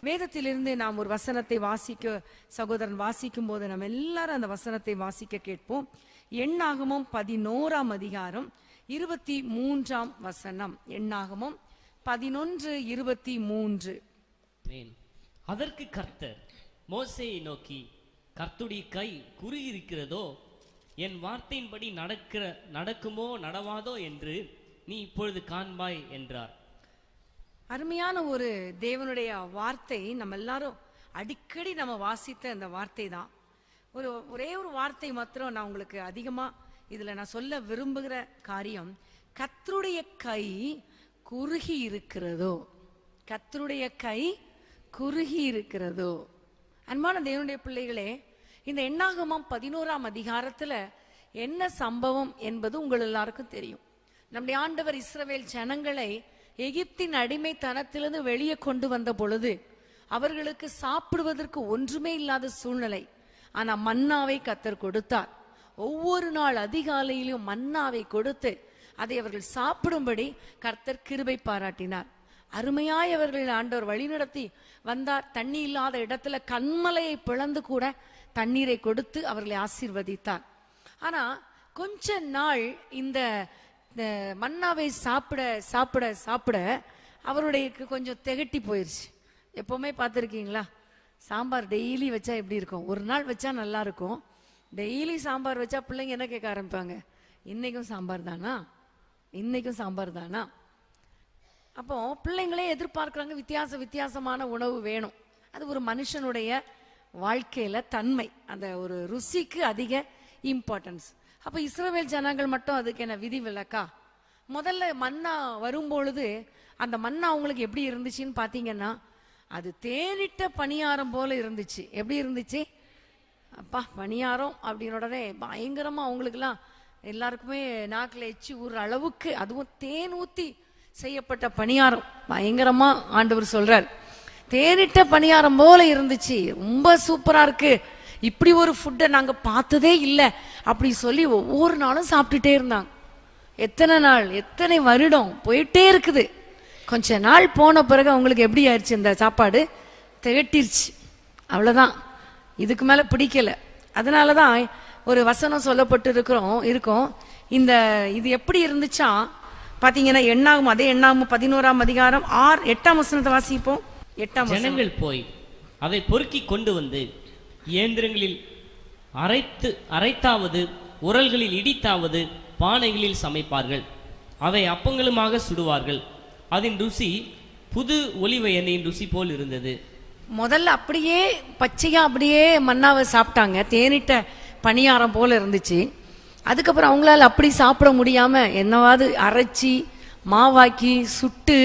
வேதத்திலிருந்து நாம் ஒரு வசனத்தை வாசிக்க சகோதரன் வாசிக்கும் போது நம்ம எல்லாரும் அந்த வசனத்தை வாசிக்க கேட்போம். எண்ணாகமம் 11ஆம் அதிகாரம் 23ஆம் வசனம். எண்ணாகமம் 11:23. அதற்கு கர்த்தர் மோசேயை நோக்கி, கர்த்தருடைய கை குறுகியிருக்கிறதோ, என் வார்த்தையின்படி நடக்குமோ நடவாதோ என்று நீ இப்பொழுது காண்பாய் என்றார். அருமையான ஒரு தேவனுடைய வார்த்தை. நம்ம எல்லாரும் அடிக்கடி நம்ம வாசித்த அந்த வார்த்தை தான். ஒரே ஒரு வார்த்தை மாத்திரம் நான் உங்களுக்கு அதிகமா இதுல நான் சொல்ல விரும்புகிற காரியம், கர்த்தருடைய கை குறுகி இருக்கிறதோ. கர்த்தருடைய கை குறுகி இருக்கிறதோ. அன்பான தேவனுடைய பிள்ளைகளே, இந்த எண்ணாகமம் 11ஆம் அதிகாரத்துல என்ன சம்பவம் என்பது உங்கள் எல்லாருக்கும் தெரியும். நம்முடைய ஆண்டவர் இஸ்ரவேல் ஜனங்களை எகிப்தின் அடிமைத்தனத்திலிருந்து வெளியே கொண்டு வந்த பொழுது அவர்களுக்கு சாப்பிடுவதற்கு ஒன்றுமே இல்லாத சூழ்நிலை. ஆனா மன்னாவை கர்த்தர் கொடுத்தார். ஒவ்வொரு நாள் அதிகாலையிலும் மன்னாவை கொடுத்து அதை அவர்கள் சாப்பிடும்படி கர்த்தர் கிருபை பாராட்டினார். அருமையாய் அவர்கள் ஆண்டவர் வழிநடத்தி வந்தார். தண்ணி இல்லாத இடத்துல கண்மலையை பிளந்து கூட தண்ணீரை கொடுத்து அவர்களை ஆசீர்வதித்தார். ஆனா கொஞ்ச நாள் இந்த மன்னாவை சாப்பிட சாப்பிட சாப்பிட அவருடைய கொஞ்சம் திகட்டி போயிடுச்சு. எப்பவுமே பார்த்துருக்கீங்களா, சாம்பார் டெய்லி வச்சா எப்படி இருக்கும்? ஒரு நாள் வச்சா நல்லா இருக்கும். டெய்லி சாம்பார் வச்சா பிள்ளைங்க என்ன கேட்க ஆரம்பிப்பாங்க? இன்னைக்கும் சாம்பார் தானா, இன்னைக்கும் சாம்பார் தானா? அப்போ பிள்ளைங்களே எதிர்பார்க்கிறாங்க வித்தியாசமான உணவு வேணும். அது ஒரு மனுஷனுடைய வாழ்க்கையில தன்மை. அந்த ஒரு ருசிக்கு அதிக இம்பார்ட்டன்ஸ். அப்ப இஸ்ரவேல் ஜனங்கள் மட்டும் அதுக்கு என்ன விதி விலக்கா? முதல்ல மன்னா வரும்பொழுது அந்த மன்னா அவங்களுக்கு எப்படி இருந்துச்சுன்னு பாத்தீங்கன்னா, அது தேனிட்ட பணியாரம் போல இருந்துச்சு. எப்படி இருந்துச்சு? அப்பா பணியாரம் அப்படின்னோடனே பயங்கரமா அவங்களுக்குலாம் எல்லாருக்குமே நாக்கில் எச்சி ஊற அளவுக்கு, அதுவும் தேன் ஊத்தி செய்யப்பட்ட பணியாரம் பயங்கரமா ஆண்டவர் சொல்றார். தேனிட்ட பணியாரம் போல இருந்துச்சு, ரொம்ப சூப்பரா இருக்கு, இப்படி ஒரு ஃபுட்டை நாங்க பார்த்ததே இல்லை அப்படி சொல்லி ஒவ்வொரு நாளும் சாப்பிட்டுட்டே இருந்தாங்க. எத்தனை நாள், எத்தனை வருடம் போயிட்டே இருக்குது. கொஞ்ச நாள் போன பிறகு அவங்களுக்கு எப்படி ஆயிடுச்சு? இந்த சாப்பாடு திகட்டிருச்சு, அவ்வளவுதான், இதுக்கு மேல பிடிக்கல. அதனாலதான் ஒரு வசனம் சொல்லப்பட்டு இருக்கும். இது எப்படி இருந்துச்சா பாத்தீங்கன்னா, அதே எண்ணாகும் 11ஆம் அதிகாரம் 8ஆம் வசனத்தை வாசிப்போம். 8ஆம் வசனம். ஜனங்கள் போய் அதை பொறுக்கி கொண்டு வந்து இயந்திரங்களில் அரைத்தாவது உரல்களில் இடித்தாவது பானைகளில் சமைப்பார்கள். அவை அப்பங்களுமாக சுடுவார்கள். அதன் ருசி புது ஒலிவ எண்ணெயின் ருசி போல் இருந்தது. முதல்ல அப்படியே பச்சையா அப்படியே மன்னாவை சாப்பிட்டாங்க, தேனிட்ட பணியாரம் போல இருந்துச்சு. அதுக்கப்புறம் அவங்களால அப்படி சாப்பிட முடியாம என்னவாவது அரைச்சி மாவாக்கி சுட்டு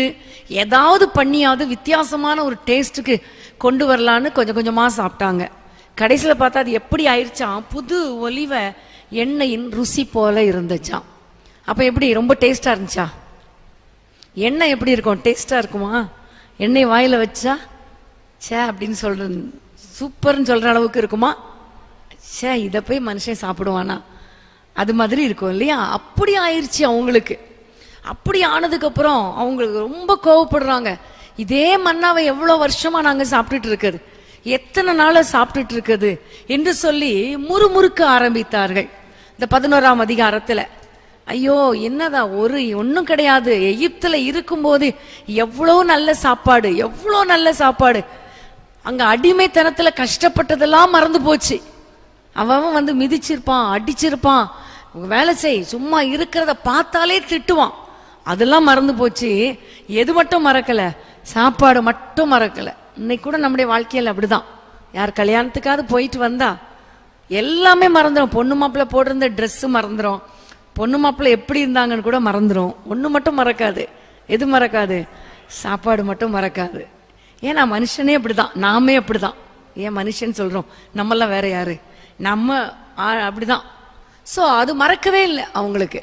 ஏதாவது பண்ணியாவது வித்தியாசமான ஒரு டேஸ்ட்டுக்கு கொண்டு வரலான்னு கொஞ்சம் கொஞ்சமா சாப்பிட்டாங்க. கடைசியில பார்த்தா அது எப்படி ஆயிடுச்சான்? புது ஒலிவ எண்ணெயின் ருசி போல இருந்துச்சான். அப்ப எப்படி? ரொம்ப டேஸ்டா இருந்துச்சா? எண்ணெய் எப்படி இருக்கும்? டேஸ்டா இருக்குமா? எண்ணெய் வாயில வச்சா சே அப்படின்னு சொல்ற சூப்பர்ன்னு சொல்ற அளவுக்கு இருக்குமா? சே இதை போய் மனுஷன் சாப்பிடுவானா? அது மாதிரி இருக்கும் இல்லையா? அப்படி ஆயிடுச்சு அவங்களுக்கு. அப்படி ஆனதுக்கு அப்புறம் அவங்களுக்கு ரொம்ப கோவப்படுறாங்க. இதே மன்னாவை எவ்வளவு வருஷமா நாங்க சாப்பிட்டுட்டு இருக்குது, எத்தனை நாள சாப்பிட்டுட்டு இருக்குது என்று சொல்லி முறுமுறுக்க ஆரம்பித்தார்கள். இந்த 11ஆம் அதிகாரத்துல ஐயோ என்னதான் ஒன்னும் கிடையாது, எகிப்துல இருக்கும் போது எவ்வளவு நல்ல சாப்பாடு, எவ்வளவு நல்ல சாப்பாடு, அங்க அடிமைத்தனத்துல கஷ்டப்பட்டதெல்லாம் மறந்து போச்சு. அவன் வந்து மிதிச்சிருப்பான், அடிச்சிருப்பான், வேலை செய், சும்மா இருக்கிறத பார்த்தாலே திட்டுவான், அதெல்லாம் மறந்து போச்சு. எது மட்டும் மறக்கல? சாப்பாடு மட்டும் மறக்கல. இன்னைக்கு கூட நம்முடைய வாழ்க்கையில் அப்படிதான். யார் கல்யாணத்துக்காவது போயிட்டு வந்தா எல்லாமே மறந்துடும். பொண்ணு மாப்பிள்ள போட்டிருந்த ட்ரெஸ் மறந்துடும், பொண்ணு மாப்பிள்ள எப்படி இருந்தாங்கன்னு கூட மறந்துடும். ஒண்ணு மட்டும் மறக்காது. எது மறக்காது? சாப்பாடு மட்டும் மறக்காது. ஏன்னா மனுஷனே அப்படிதான், நாமே அப்படிதான். ஏன் மனுஷன் சொல்றோம், நம்மெல்லாம் வேற யாரு? நம்ம அப்படிதான். சோ அது மறக்கவே இல்லை அவங்களுக்கு.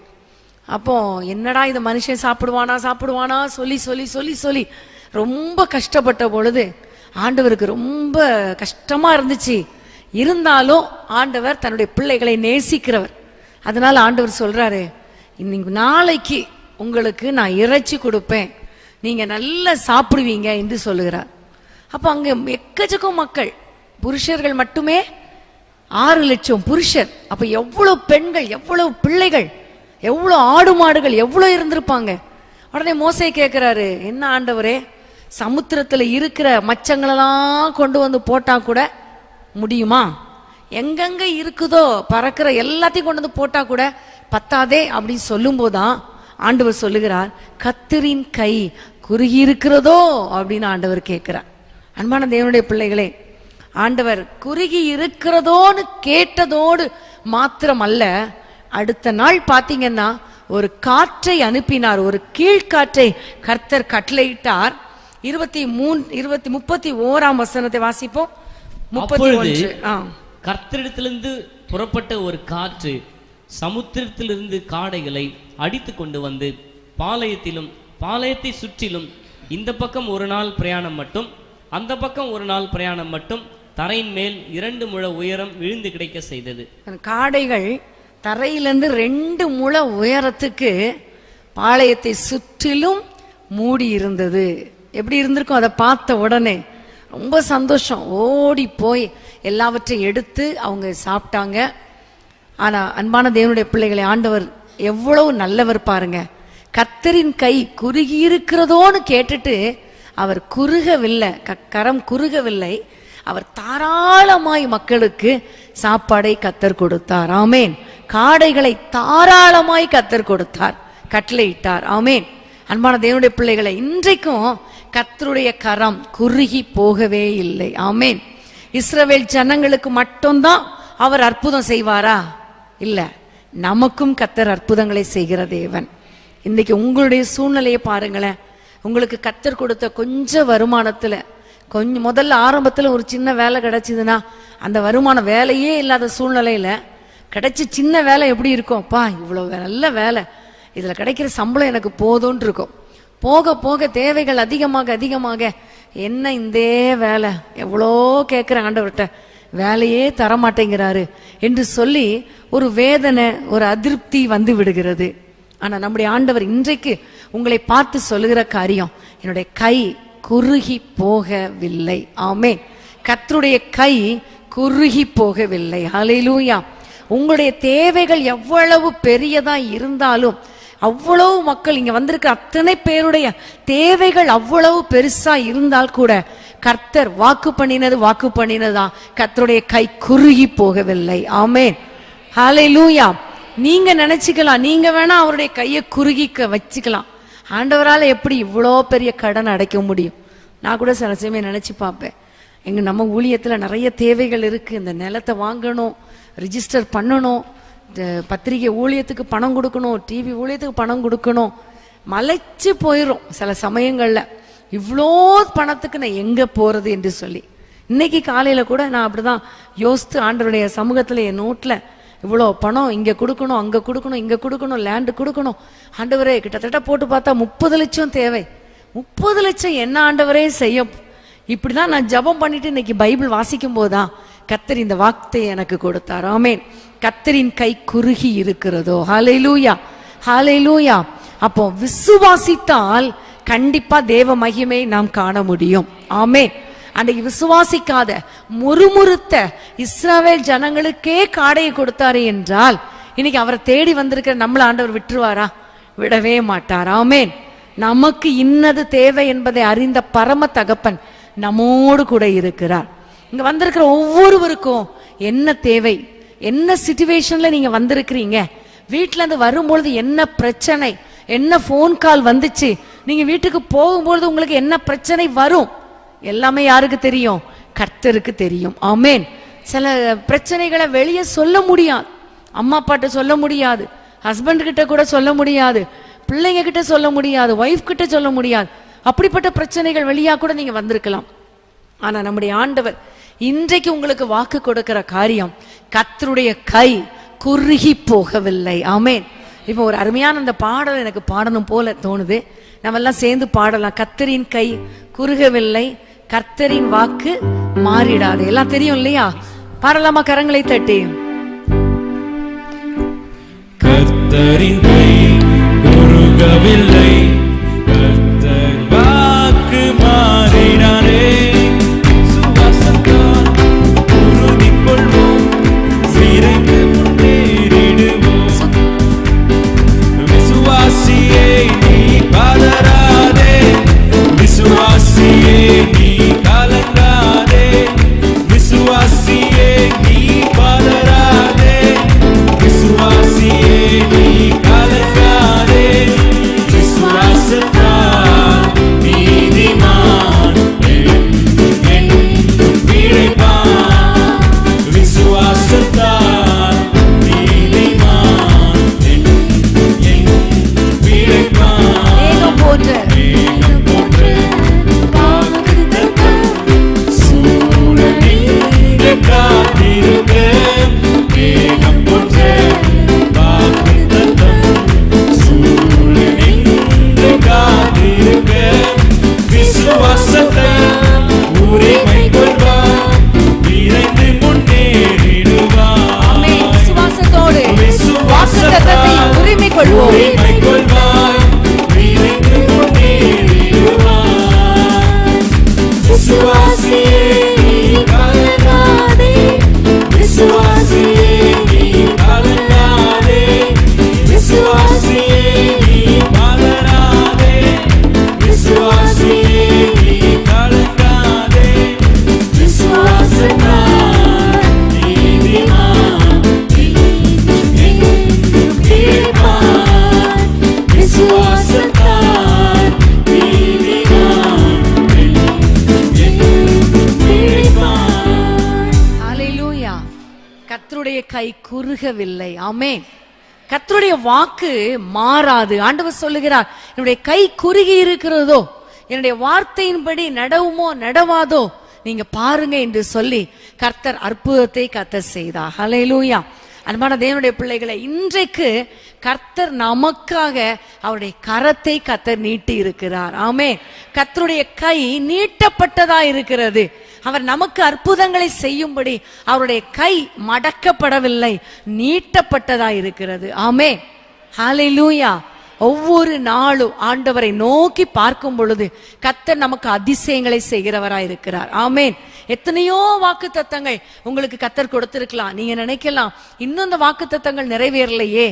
அப்போ என்னடா இது மனுஷன் சாப்பிடுவானா சொல்லி சொல்லி சொல்லி சொல்லி ரொம்ப கஷ்டப்பட்ட பொழுது ஆண்டவருக்கு ரொம்ப கஷ்டமா இருந்துச்சு. இருந்தாலும் ஆண்டவர் தன்னுடைய பிள்ளைகளை நேசிக்கிறவர். அதனால ஆண்டவர் சொல்றாரு, இன்னைக்கு நாளைக்கு உங்களுக்கு நான் இறைச்சி கொடுப்பேன், நீங்க நல்லா சாப்பிடுவீங்க என்று சொல்லுகிறார். அப்ப அங்க எக்கச்சக்கம் மக்கள், புருஷர்கள் மட்டுமே 6 லட்சம் புருஷர். அப்ப எவ்வளவு பெண்கள், எவ்வளவு பிள்ளைகள், எவ்வளவு ஆடு மாடுகள் எவ்வளவு இருந்திருப்பாங்க. உடனே மோசே கேட்கிறாரு, என்ன ஆண்டவரே, சமுத்திரத்துல இருக்கிற மச்சங்களெல்லாம் கொண்டு வந்து போட்டா கூட முடியுமா? எங்கெங்க இருக்குதோ பறக்கிற எல்லாத்தையும் கொண்டு வந்து போட்டா கூட பத்தாதே அப்படின்னு சொல்லும் போதுதான் ஆண்டவர் சொல்லுகிறார், கர்த்தரின் கை குறுகி இருக்கிறதோ அப்படின்னு ஆண்டவர் கேட்கிறார். அன்பான தேவனுடைய பிள்ளைகளே, ஆண்டவர் குறுகி இருக்கிறதோன்னு கேட்டதோடு மாத்திரம் அல்ல, அடுத்த நாள் பாத்தீங்கன்னா ஒரு காற்றை அனுப்பினார், ஒரு கீழ்காற்றை கர்த்தர் கட்டளையிட்டார். 31 வசனத்தை வாசிப்போம். 31. கர்த்தரிடத்திலிருந்து புறப்பட்ட ஒரு காற்று சமுத்திரத்திலிருந்து காடைகளை அடித்து கொண்டு வந்து பாளையத்திலும் பாளையத்தை சுற்றிலும் இந்த பக்கம் 1 நாள் பிரயாணம் மட்டும் அந்த பக்கம் 1 நாள் பிரயாணம் மட்டும் தரையின் மேல் 2 முழ உயரம் விழுந்து கிடைக்க செய்தது. காடைகள் தரையிலிருந்து 2 முழ உயரத்துக்கு பாளையத்தை சுற்றிலும் மூடி இருந்தது. எப்படி இருந்திருக்கும்? அதை பார்த்த உடனே ரொம்ப சந்தோஷம், ஓடி போய் எல்லாவற்றையும் எடுத்து அவங்க சாப்பிட்டாங்க. ஆனா அன்பான தேவனுடைய பிள்ளைகளை, ஆண்டவர் எவ்வளவு நல்லவர் பாருங்க. கர்த்தரின் கை குறுகி இருக்கிறதோன்னு கேட்டுட்டு அவர் குறுகவில்லை, கரம் குறுகவில்லை. அவர் தாராளமாய் மக்களுக்கு சாப்பாடை கர்த்தர் கொடுத்தார். ஆமேன். காடைகளை தாராளமாய் கர்த்தர் கொடுத்தார், கட்டளையிட்டார். ஆமேன். அன்பான தேவனுடைய பிள்ளைகளை, இன்றைக்கும் கர்த்தருடைய கரம் குறுகி போகவே இல்லை. ஆமேன். இஸ்ரவேல் ஜனங்களுக்கு மட்டும்தான் அவர் அற்புதம் செய்வாரா? இல்ல, நமக்கும் கர்த்தர் அற்புதங்களை செய்கிற தேவன். இன்னைக்கு உங்களுடைய சூழ்நிலையை பாருங்களேன். உங்களுக்கு கர்த்தர் கொடுத்த கொஞ்சம் வருமானத்துல கொஞ்சம் முதல்ல ஆரம்பத்துல ஒரு சின்ன வேலை கிடைச்சதுன்னா, அந்த வருமானம் வேலையே இல்லாத சூழ்நிலையில கிடைச்ச சின்ன வேலை எப்படி இருக்கும்? அப்பா இவ்வளவு நல்ல வேலை, இதுல கிடைக்கிற சம்பளம் எனக்கு போதும்னு இருக்கும். போக போக தேவைகள் அதிகமாக அதிகமாக, என்ன இந்த வேலை, எவ்வளோ கேட்கிற ஆண்டவர்கிட்ட, வேலையே தரமாட்டேங்கிறாரு என்று சொல்லி ஒரு வேதனை, ஒரு அதிருப்தி வந்து விடுகிறது. ஆனா நம்முடைய ஆண்டவர் இன்றைக்கு உங்களை பார்த்து சொல்லுகிற காரியம், என்னுடைய கை குறுகி போகவில்லை. ஆமென். கர்த்தருடைய கை குறுகி போகவில்லை. ஹல்லேலூயா. உங்களுடைய தேவைகள் எவ்வளவு பெரியதா இருந்தாலும், அவ்வளவு மக்கள் இங்க வந்திருக்க அத்தனை பேருடைய தேவைகள் அவ்வளவு பெருசா இருந்தால் கூட கர்த்தர் வாக்கு பண்ணினதுதான். கர்த்தருடைய கை குறுகி போகவில்லை. ஆமென். ஹல்லேலூயா. நீங்க நினைச்சுக்கலாம், நீங்க வேணா அவருடைய கையை குறுகிக்க வச்சுக்கலாம். ஆண்டவரால எப்படி இவ்வளோ பெரிய கடன் அடைக்க முடியும்? நான் கூட சில சமயம் நினைச்சு பார்ப்பேன், நம்ம ஊழியத்துல நிறைய தேவைகள் இருக்கு. இந்த நிலத்தை வாங்கணும், ரிஜிஸ்டர் பண்ணணும், பத்திரிகை ஊழியத்துக்கு பணம் கொடுக்கணும், டிவி ஊழியத்துக்கு பணம் கொடுக்கணும், மலைச்சு போயிடும் சில சமயங்கள்ல. இவ்வளோ பணத்துக்கு நான் எங்க போறது என்று சொல்லி இன்னைக்கு காலையில கூட நான் அப்படிதான் யோசித்து ஆண்டவருடைய சமூகத்துல என் நோட்ல இவ்வளோ பணம் இங்க கொடுக்கணும், அங்க கொடுக்கணும், இங்க கொடுக்கணும், லேண்டு கொடுக்கணும். ஆண்டவரே கிட்டத்தட்ட போட்டு பார்த்தா 30 லட்சம் தேவை. 30 லட்சம் என்ன ஆண்டவரே செய்ய? இப்படிதான் நான் ஜெபம் பண்ணிட்டு இன்னைக்கு பைபிள் வாசிக்கும் போதுதான் கர்த்தர் இந்த வார்த்தையை எனக்கு கொடுத்தார். ஆமென். கர்த்தரின் கை குறுகி இருக்கிறதோ. ஹல்லேலூயா, ஹல்லேலூயா. அப்போ விசுவாசித்தால் கண்டிப்பா தேவ மகிமை நாம் காண முடியும். ஆமென். அன்றைக்கு விசுவாசிக்காத முறுமுறுத்த இஸ்ரவேல் ஜனங்களுக்கே காடையை கொடுத்தாரு என்றால், இன்னைக்கு அவரை தேடி வந்திருக்கிற நம்மள ஆண்டவர் விட்டுருவாரா? விடவே மாட்டார். ஆமென். நமக்கு இன்னது தேவை என்பதை அறிந்த பரம தகப்பன் நம்மோடு கூட இருக்கிறார். இங்க வந்திருக்கிற ஒவ்வொருவருக்கும் என்ன தேவை, என்ன சிச்சுவேஷன்ல நீங்க வந்திருக்கிறீங்க, வீட்டுல இருந்து வரும்பொழுது என்ன பிரச்சனை, என்ன போன் கால் வந்துச்சு, நீங்க வீட்டுக்கு போகும்பொழுது உங்களுக்கு என்ன பிரச்சனை வரும், எல்லாமே யாருக்கு தெரியும்? கர்த்தருக்கு தெரியும். ஆமென். சில பிரச்சனைகளை வெளியே சொல்ல முடியாது, அம்மா அப்பாட்ட சொல்ல முடியாது, ஹஸ்பண்ட் கிட்ட கூட சொல்ல முடியாது, பிள்ளைங்க கிட்ட சொல்ல முடியாது, ஒய்ஃப் கிட்ட சொல்ல முடியாது. அப்படிப்பட்ட பிரச்சனைகள் வெளியா கூட நீங்க வந்திருக்கலாம். ஆனா நம்முடைய ஆண்டவர் இன்றைக்கு உங்களுக்கு வாக்கு கொடுக்கிற காரியம், கர்த்தருடைய கை குறுகி போகவில்லை. ஆமென். இப்போ ஒரு அருமையான அந்த பாடல் எனக்கு பாடணும் போல தோணுது. நம்ம எல்லாம் சேர்ந்து பாடலாம். கர்த்தரின் கை குறுகவில்லை, கர்த்தரின் வாக்கு மாறிடாது. எல்லாம் தெரியும் இல்லையா? பாடலாமா? கரங்களை தட்டி. கர்த்தரின் கை குறுகவில்லை, கர்த்தர் வாக்கு மாறிடாதே. கை குறுகவில்லை. ஆமென். கர்த்தருடைய வாக்கு மாறாது. ஆண்டவர் சொல்லுகிறார், என்னுடைய கை குறுகி இருக்கிறதோ, என்னுடைய வார்த்தையின்படி நடவுமோ நடவாதோ நீங்க பாருங்க என்று சொல்லி கர்த்தர் அற்புதத்தை கர்த்தர் செய்தார். ஹல்லேலூயா. அன்பான தேவனுடைய பிள்ளைகளை, இன்றைக்கு கர்த்தர் நமக்காக அவருடைய கரத்தை கர்த்தர் நீட்டி இருக்கிறார். ஆமென். கர்த்தருடைய கை நீட்டப்பட்டதா இருக்கிறது. அவர் நமக்கு அற்புதங்களை செய்யும்படி அவருடைய கை மடக்கப்படவில்லை, நீட்டப்பட்டதா இருக்கிறது. ஆமென். ஹல்லேலூயா. ஒவ்வொரு நாளும் ஆண்டவரை நோக்கி பார்க்கும் பொழுது கர்த்தர் நமக்கு அதிசயங்களை செய்கிறவராய் இருக்கிறார். ஆமென். எத்தனையோ வாக்குத்தத்தங்கள் உங்களுக்கு கர்த்தர் கொடுத்திருக்கலாம். நீங்க நினைக்கலாம், இன்னும் இந்த வாக்குத்தத்தங்கள் நிறைவேறலையே,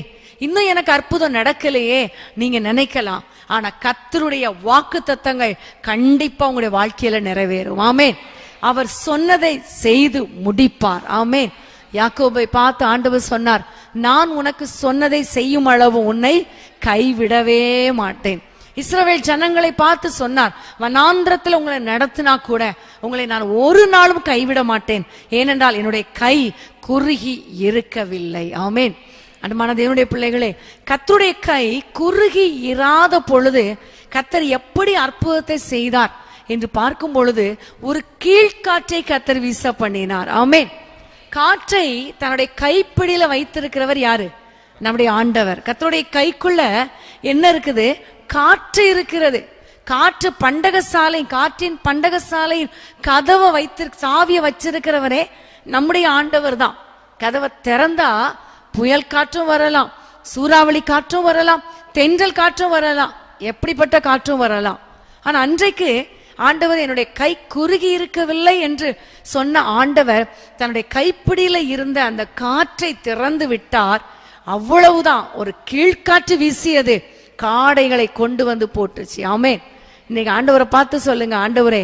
இன்னும் எனக்கு அற்புதம் நடக்கலையே நீங்க நினைக்கலாம். ஆனா கர்த்தருடைய வாக்குத்தத்தங்கள் கண்டிப்பா உங்களுடைய வாழ்க்கையில நிறைவேறும். ஆமென். அவர் சொன்னதை செய்து முடிப்பார். ஆமென். யாக்கோபை பார்த்து ஆண்டவர் சொன்னார், நான் உனக்கு சொன்னதை செய்யும் அளவு உன்னை கைவிடவே மாட்டேன். இஸ்ரவேல் ஜனங்களை பார்த்து சொன்னார், வனாந்திரத்தில் உங்களை நடத்தினா கூட உங்களை நான் ஒரு நாளும் கைவிட மாட்டேன், ஏனென்றால் என்னுடைய கை குறுகி இருக்கவில்லை. ஆமென். அன்பான தேவனுடைய பிள்ளைகளே, கர்த்தருடைய கை குறுகி இராத பொழுது கர்த்தர் எப்படி அற்புதத்தை செய்தார் என்று பார்க்கும் பொழுது ஒரு கீழ்காற்றை கர்த்தர் வீச பண்ணினார். ஆமென். காற்றை தன்னுடைய கைப்பிடியில வைத்திருக்கிறவர் யாரு? நம்முடைய ஆண்டவர். கர்த்தருடைய கைக்குள்ள என்ன இருக்குது? காற்று இருக்கிறது. காற்று பண்டகசாலை, காற்றின் பண்டகசாலையில் கதவை சாவிய வச்சிருக்கிறவரே நம்முடைய ஆண்டவர் தான். கதவை திறந்தா புயல் காற்றும் வரலாம், சூறாவளி காற்றும் வரலாம், தென்றல் காற்றும் வரலாம், எப்படிப்பட்ட காற்றும் வரலாம். ஆனா அன்றைக்கு ஆண்டவர் என்னுடைய கை குறுகி இருக்கவில்லை என்று சொன்ன ஆண்டவர் தன்னுடைய கைப்பிடியில இருந்த அந்த காற்றை திறந்து விட்டார். அவ்வளவுதான். ஒரு கீழ்காற்று வீசியது, காடைகளை கொண்டு வந்து போட்டுச்சு. ஆமென். இன்னைக்கு ஆண்டவரை பார்த்து சொல்லுங்க, ஆண்டவரே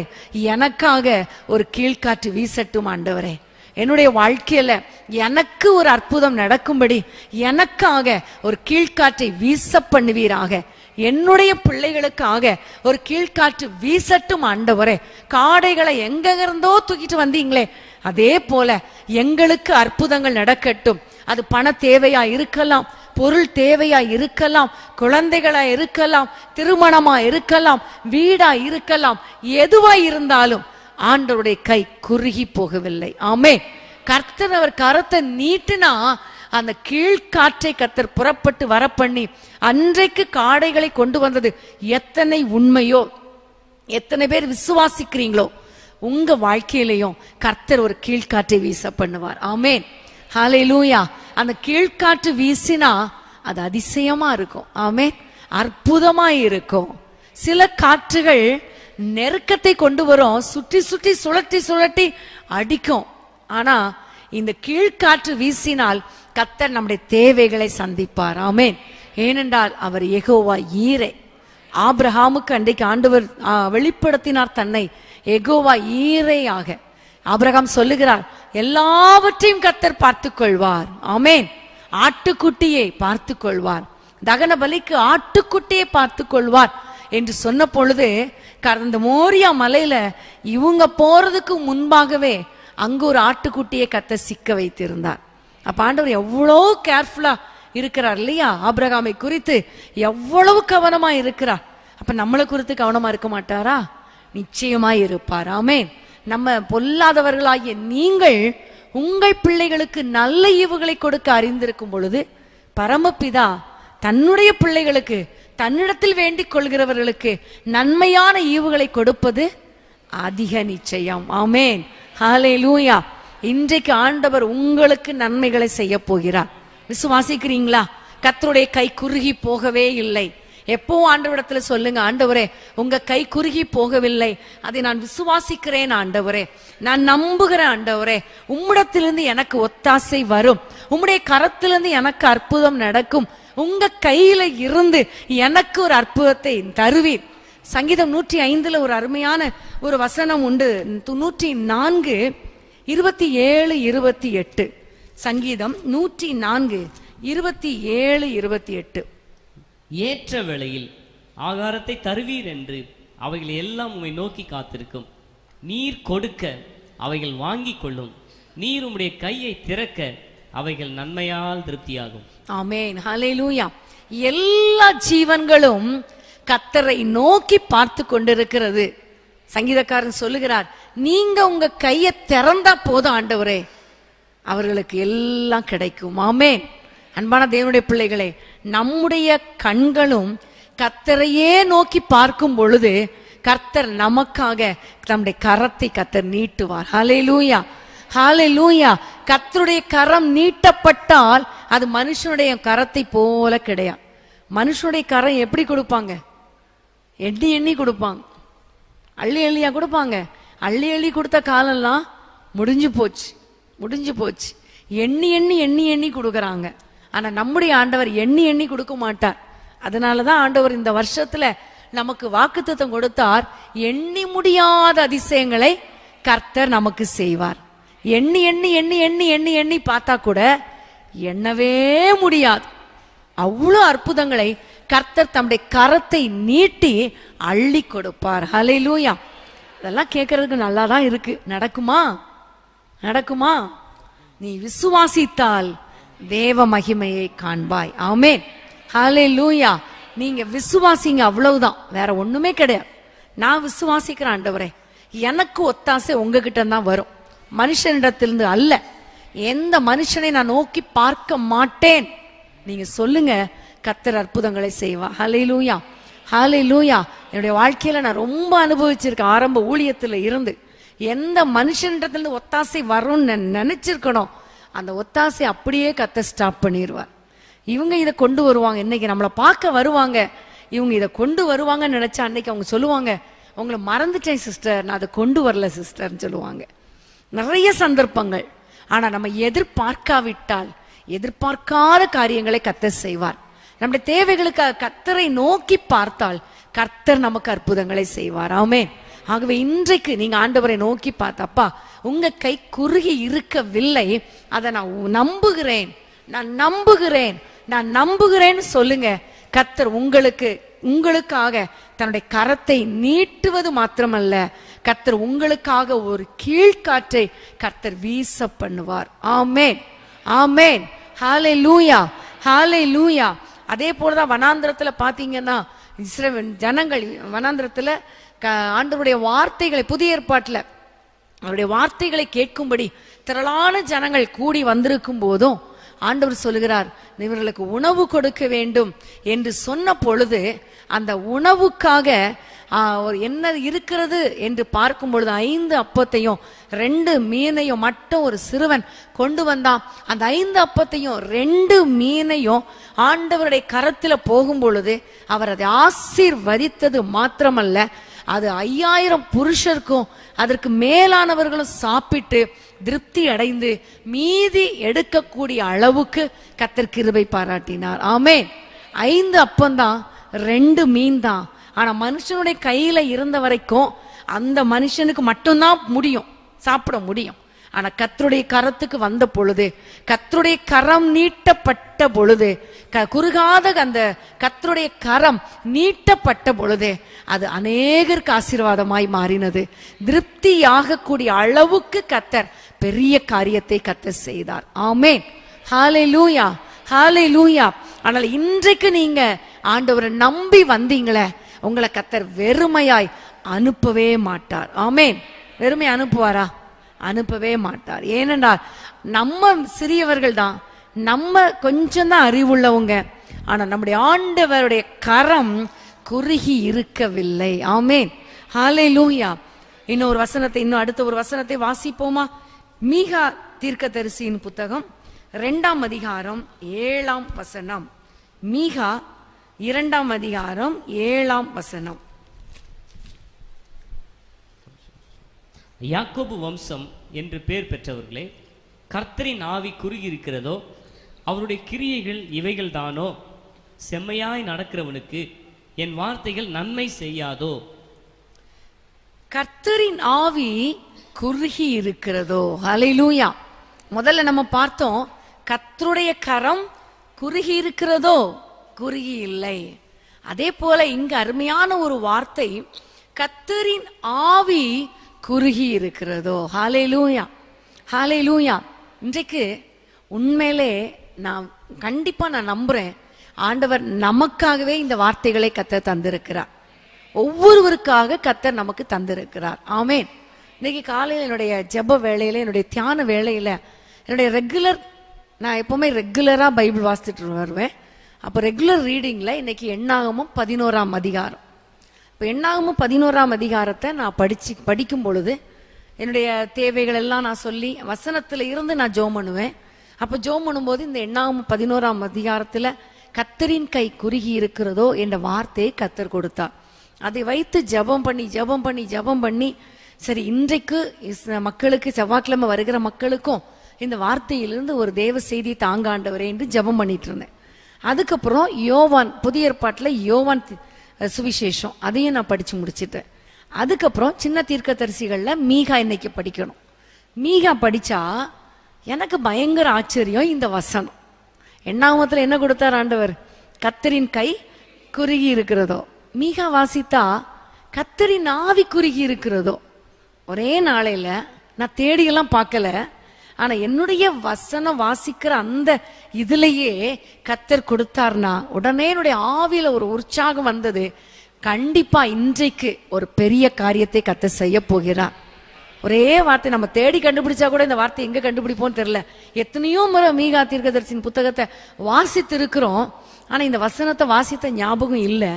எனக்காக ஒரு கீழ்காற்று வீசட்டும். ஆண்டவரே என்னுடைய வாழ்க்கையில எனக்கு ஒரு அற்புதம் நடக்கும்படி எனக்காக ஒரு கீழ்காற்றை வீச பண்ணுவீராக. என்னுடைய பிள்ளைகளுக்காக ஒரு கீழ்காற்று வீசட்டும் ஆண்டவரே. காடைகளை எங்கிருந்தோ தூக்கிட்டு வந்தீங்களே, அதே போல எங்களுக்கு அற்புதங்கள் நடக்கட்டும். அது பண தேவையா இருக்கலாம், பொருள் தேவையா இருக்கலாம், குழந்தைகளா இருக்கலாம், திருமணமா இருக்கலாம், வீடா இருக்கலாம், எதுவா இருந்தாலும் ஆண்டவருடைய கை குறுகி போகவில்லை. ஆமென். கர்த்தர் அவர் கரத்தை நீட்டினா அந்த கீழ்காற்றை கர்த்தர் புறப்பட்டு வர பண்ணி அன்றைக்கு காடைகளை கொண்டு வந்தது எத்தனை உண்மையோ, எத்தனை பேர் விசுவாசிக்கிறீங்களோ, உங்க வாழ்க்கையிலையும் கர்த்தர் ஒரு கீழ்காற்றை வீச பண்ணுவார். ஆமென். ஹல்லேலூயா. அந்த கீழ்காற்று வீசினா அது அதிசயமா இருக்கும். ஆமென். அற்புதமா இருக்கும். சில காற்றுகள் நெருக்கத்தை கொண்டு வரும், சுற்றி சுற்றி சுழட்டி சுழட்டி அடிக்கும். ஆனா இந்த கீழ்காற்று வீசினால் கர்த்தர் நம்முடைய தேவைகளை சந்திப்பார். ஆமென். ஏனென்றால் அவர் யெகோவா ஈரே. ஆபிரகாமுக்கு அன்றைக்கு ஆண்டவர் வெளிப்படுத்தினார் தன்னை யெகோவா ஈரேயாக. ஆபிரகாம் சொல்லுகிறார், எல்லாவற்றையும் கர்த்தர் பார்த்துக் கொள்வார். ஆமென். ஆட்டுக்குட்டியை பார்த்து கொள்வார், தகன பலிக்கு ஆட்டுக்குட்டியை பார்த்து கொள்வார் என்று சொன்ன பொழுது கடந்த மோரியா மலையில இவங்க போறதுக்கு முன்பாகவே அங்கு ஒரு ஆட்டுக்குட்டியை கர்த்தர் சிக்க வைத்திருந்தார். அப்ப ஆண்டவர் எவ்வளோ கேர்ஃபுல்லா இருக்கிறார் இல்லையா? ஆபிரகாமை குறித்து எவ்வளவு கவனமா இருக்கிறார். அப்ப நம்மளை குறித்து கவனமா இருக்க மாட்டாரா? நிச்சயமாய் இருப்பார். ஆமென். நம்ம பொல்லாதவர்களாகிய நீங்கள் உங்கள் பிள்ளைகளுக்கு நல்ல ஈவுகளை கொடுக்க அறிந்திருக்கும் பொழுது பரமபிதா தன்னுடைய பிள்ளைகளுக்கு தன்னிடத்தில் வேண்டிக் கொள்கிறவர்களுக்கு நன்மையான ஈவுகளை கொடுப்பது அதிக நிச்சயம். ஆமென். ஹல்லேலூயா. இன்றைக்கு ஆண்டவர் உங்களுக்கு நன்மைகளை செய்ய போகிறார். விசுவாசிக்கிறீங்களா? கர்த்தருடைய கை குறுகி போகவே இல்லை. எப்போ ஆண்டவரிடத்துல சொல்லுங்க, ஆண்டவரே உங்க கை குறுகி போகவில்லை, அதை நான் விசுவாசிக்கிறேன் ஆண்டவரே, நான் நம்புகிறேன் ஆண்டவரே, உம்மிடத்திலிருந்து எனக்கு ஒத்தாசை வரும், உம்முடைய கரத்திலிருந்து எனக்கு அற்புதம் நடக்கும், உங்க கையில இருந்து எனக்கு ஒரு அற்புதத்தை தருவீர். சங்கீதம் 105 ஒரு அருமையான ஒரு வசனம் உண்டு. 104 27 28. சங்கீதம் 104 27 28. ஏற்ற வேளையில் ஆகாரத்தை தருவீர் என்று அவைகள் எல்லாம் உம்மை நோக்கி காத்திருக்கும். நீர் கொடுக்க அவைகள் வாங்கி கொள்ளும். நீர் உம்முடைய கையை திறக்க அவைகள் நன்மையால் திருப்தியாகும். ஆமென், ஹல்லேலூயா. எல்லா ஜீவன்களும் கர்த்தரை நோக்கி பார்த்து கொண்டிருக்கிறது. சங்கீதக்காரன் சொல்லுகிறார், நீங்க உங்க கையை திறந்தா போதும் ஆண்டவரே, அவர்களுக்கு எல்லாம் கிடைக்கும். ஆமென். அன்பான தேவனுடைய பிள்ளைகளே, நம்முடைய கண்களும் கர்த்தரையே நோக்கி பார்க்கும் பொழுது கர்த்தர் நமக்காக நம்முடைய கரத்தை கர்த்தர் நீட்டுவார். ஹல்லேலூயா, ஹல்லேலூயா. கர்த்தருடைய கரம் நீட்டப்பட்டால் அது மனுஷனுடைய கரத்தை போல கிடையாது. மனுஷனுடைய கரம் எப்படி கொடுப்பாங்க? எண்ணி எண்ணி கொடுப்பாங்க, அள்ளி அள்ளியா கொடுப்பாங்க. அள்ளி அள்ளி கொடுத்த காலெல்லாம் முடிஞ்சு போச்சு, முடிஞ்சு போச்சு. எண்ணி எண்ணி எண்ணி எண்ணி கொடுக்குறாங்க. ஆனா நம்முடைய ஆண்டவர் எண்ணி எண்ணி கொடுக்க மாட்டார். அதனாலதான் ஆண்டவர் இந்த வருஷத்துல நமக்கு வாக்குத்தத்தம் கொடுத்தார், எண்ணி முடியாத அதிசயங்களை கர்த்தர் நமக்கு செய்வார். எண்ணி எண்ணி எண்ணி எண்ணி எண்ணி எண்ணி பார்த்தா கூட எண்ணவே முடியாது. அவ்வளவு அற்புதங்களை கர்த்தர் தம்முடைய கரத்தை நீட்டி அள்ளி கொடுப்பார். ஹல்லேலூயா. இதெல்லாம் கேட்கறதுக்கு நல்லா தான் இருக்கு. நடக்குமா? நடக்குமா? நீ விசுவாசித்தால் தேவ மகிமையை காண்பாய். ஆமென், ஹல்லேலூயா. நீங்க விசுவாசிங்க, அவ்வளவுதான், வேற ஒண்ணுமே கிடையாது. நான் விசுவாசிக்கிறேன் ஆண்டவரே, எனக்கு ஒத்தாசை உங்ககிட்ட தான் வரும், மனுஷனிடத்திலிருந்து அல்ல. எந்த மனுஷனை நான் நோக்கி பார்க்க மாட்டேன். நீங்க சொல்லுங்க, கர்த்தர் அற்புதங்களை செய்வா. ஹல்லேலூயா, ஹல்லேலூயா. என்னுடைய வாழ்க்கையில நான் ரொம்ப அனுபவிச்சிருக்கேன். ஆரம்ப ஊழியத்துல இருந்து எந்த மனுஷனிடத்திலிருந்து ஒத்தாசை வரும்னு நினைச்சிருக்கணும், அந்த ஒத்தாசை அப்படியே கர்த்தர் ஸ்டாப் பண்ணிடுவார். இவங்க இதை கொண்டு வருவாங்க, இன்னைக்கு நம்மளை பார்க்க வருவாங்க, இவங்க இதை கொண்டு வருவாங்கன்னு நினைச்சா அன்னைக்கு அவங்க சொல்லுவாங்க, உங்களை மறந்துட்டேன் சிஸ்டர், நான் அதை கொண்டு வரல சிஸ்டர்ன்னு சொல்லுவாங்க. நிறைய சந்தர்ப்பங்கள். ஆனா நம்ம எதிர்பார்க்காவிட்டால் எதிர்பார்க்காத காரியங்களை கர்த்தர் செய்வார். நம்முடைய தேவைகளுக்கு கர்த்தரை நோக்கி பார்த்தால் கர்த்தர் நமக்கு அற்புதங்களை செய்வார். ஆமென். ஆகவே இன்றைக்கு நீங்க ஆண்டவரை நோக்கி பார்த்தப்பா, உங்க கை குறுகி இருக்கவில்லை, அதை நான் நம்புகிறேன், நான் நம்புகிறேன், நான் நம்புகிறேன்னு சொல்லுங்க. கர்த்தர் உங்களுக்காக தன்னுடைய கரத்தை நீட்டுவது மாத்திரமல்ல, கர்த்தர் உங்களுக்காக ஒரு கீழ்காற்றை கர்த்தர் வீச பண்ணுவார். ஆமென், ஆமென், ஹல்லேலூயா, ஹல்லேலூயா. அதே போலதான் வனாந்திரத்துல பாத்தீங்கன்னா இஸ்ரவேல் ஜனங்கள் வனாந்திரத்துல ஆண்டவருடைய வார்த்தைகளை, புதிய ஏற்பாட்டுல அவருடைய வார்த்தைகளை கேட்கும்படி திரளான ஜனங்கள் கூடி வந்திருக்கும் போதும் ஆண்டவர் சொல்லுகிறார், இவர்களுக்கு உணவு கொடுக்க வேண்டும் என்று சொன்ன பொழுது அந்த உணவுக்காக என்ன இருக்கிறது என்று பார்க்கும் பொழுது 5 அப்பத்தையும் 2 மீனையும் மட்டும் ஒரு சிறுவன் கொண்டு வந்தான். அந்த 5 அப்பத்தையும் 2 மீனையும் ஆண்டவருடைய கரத்துல போகும் பொழுது அவர் அதை ஆசீர்வதித்தது மாத்திரமல்ல, அது 5000 புருஷருக்கும் அதற்கு மேலானவர்களும் சாப்பிட்டு திருப்தி அடைந்து மீதி எடுக்கக்கூடிய அளவுக்கு கர்த்தர் கிருபை பாராட்டினார். ஆமென். 5 அப்பந்தான், 2 மீன் தான். ஆனா மனுஷனுடைய கையில இருந்த வரைக்கும் அந்த மனுஷனுக்கு மட்டும்தான் முடியும், சாப்பிட முடியும். ஆனா கர்த்தருடைய கரத்துக்கு வந்த பொழுது, கர்த்தருடைய கரம் நீட்டப்பட்ட பொழுது, குறுகாத அந்த கர்த்தருடைய கரம் நீட்டப்பட்ட பொழுது அது அநேகருக்கு ஆசீர்வாதமாய் மாறினது. திருப்தியாக கூடிய அளவுக்கு கர்த்தர் பெரிய காரியத்தை கர்த்தர் செய்தார். ஆமென், ஹல்லேலூயா, ஹல்லேலூயா. ஆனால் இன்றைக்கு நீங்க ஆண்டவரை நம்பி வந்தீங்களே, உங்களை கர்த்தர் வெறுமையாய் அனுப்பவே மாட்டார். ஆமென். வெறுமை அனுப்புவாரா? அனுப்பவே மாட்டார். ஏனென்றால் நம்ம சிறியவர்கள் தான், நம்ம கொஞ்சம் தான் அறிவுள்ளவங்க. ஆனா நம்முடைய ஆண்டவருடைய கரம் குறுகி இருக்கவில்லை. ஆமென், ஹல்லேலூயா. இன்னொரு வசனத்தை, இன்னும் அடுத்த ஒரு வசனத்தை வாசிப்போமா? மீகா தீர்க்கதரிசியின் புத்தகம் 2ஆம் அதிகாரம் 7ஆம் வசனம். மீகா 2ஆம் அதிகாரம் 7ஆம் வசனம். யாக்கோபு வம்சம் என்று பெயர் பெற்றவர்களே, கர்த்தரின் ஆவி குறுகி இருக்கிறதோ, அவருடைய கிரியைகள் இவைகள் தானோ? செம்மையாய் நடக்கிறவனுக்கு என் வார்த்தைகள் நன்மை செய்யாதோ? கர்த்தரின் ஆவி குறுகி இருக்கிறதோ? ஹல்லேலூயா. முதல்ல நம்ம பார்த்தோம், கர்த்தருடைய கரம் குறுகி இருக்கிறதோ? குறுகி இல்லை. அதே போல இங்க அருமையான ஒரு வார்த்தை, கர்த்தரின் ஆவி குறுகி இருக்கிறதோ? ஹல்லேலூயா, ஹல்லேலூயா. இன்றைக்கு உண்மையிலே நான் கண்டிப்பா நான் நம்புறேன், ஆண்டவர் நமக்காகவே இந்த வார்த்தைகளை கர்த்தர் தந்திருக்கிறார். ஒவ்வொருவருக்காக கர்த்தர் நமக்கு தந்திருக்கிறார். ஆமென். இன்னைக்கு காலையில் என்னுடைய ஜெப வேளையில, என்னுடைய தியான வேளையில, என்னுடைய நான் எப்பவுமே ரெகுலரா பைபிள் வாசிச்சுட்டு வருவேன். அப்போ ரெகுலர் ரீடிங்ல இன்னைக்கு எண்ணாகமம் 11ஆம் அதிகாரம். இப்போ எண்ணாகமம் 11ஆம் அதிகாரத்தை நான் படிக்கும் பொழுது என்னுடைய தேவைகள் எல்லாம் நான் சொல்லி வசனத்துல இருந்து நான் ஜெபம் பண்ணுவேன். அப்போ ஜெபம் பண்ணும்போது இந்த எண்ணாகமம் 11ஆம் அதிகாரத்துல கர்த்தரின் கை குறுகி இருக்கிறதோ என்ற வார்த்தையை கர்த்தர் கொடுத்தார். அதை வைத்து ஜெபம் பண்ணி சரி, இன்றைக்கு மக்களுக்கு, செவ்வாய்க்கிழமை வருகிற மக்களுக்கும் இந்த வார்த்தையிலிருந்து ஒரு தேவ செய்தி தாங்காண்டவரே என்று ஜெபம் பண்ணிட்டு இருந்தேன். அதுக்கப்புறம் யோவான், புதிய ஏற்பாட்டில் யோவான் சுவிசேஷம், அதையும் நான் படிச்சு முடிச்சிட்டேன். அதுக்கப்புறம் சின்ன தீர்க்கதரிசிகள்ல மீகா இன்னைக்கு படிக்கணும். மீகா படிச்சா எனக்கு பயங்கர ஆச்சரியம். இந்த வசனம் எண்ணாகமத்துல என்ன கொடுத்தார் ஆண்டவர்? கர்த்தரின் கை குறுகி இருக்கிறதோ. மீகா வாசித்தா கர்த்தரின் ஆவி குறுகி இருக்கிறதோ. ஒரே நாளையில நான் தேடியெல்லாம் பார்க்கல, ஆனா என்னுடைய வசனம் வாசிக்கிற அந்த இதுலயே கர்த்தர் கொடுத்தார்னா உடனே என்னுடைய ஆவியில ஒரு உற்சாகம் வந்தது. கண்டிப்பா இன்றைக்கு ஒரு பெரிய காரியத்தை கர்த்தர் செய்ய போகிறார். ஒரே வார்த்தை நம்ம தேடி கண்டுபிடிச்சா கூட இந்த வார்த்தை எங்க கண்டுபிடிப்போம் தெரியல. எத்தனையோ முறை மீகா தீர்க்கதரிசியின் புத்தகத்தை வாசித்து இருக்கிறோம், ஆனா இந்த வசனத்தை வாசித்த ஞாபகம் இல்லை.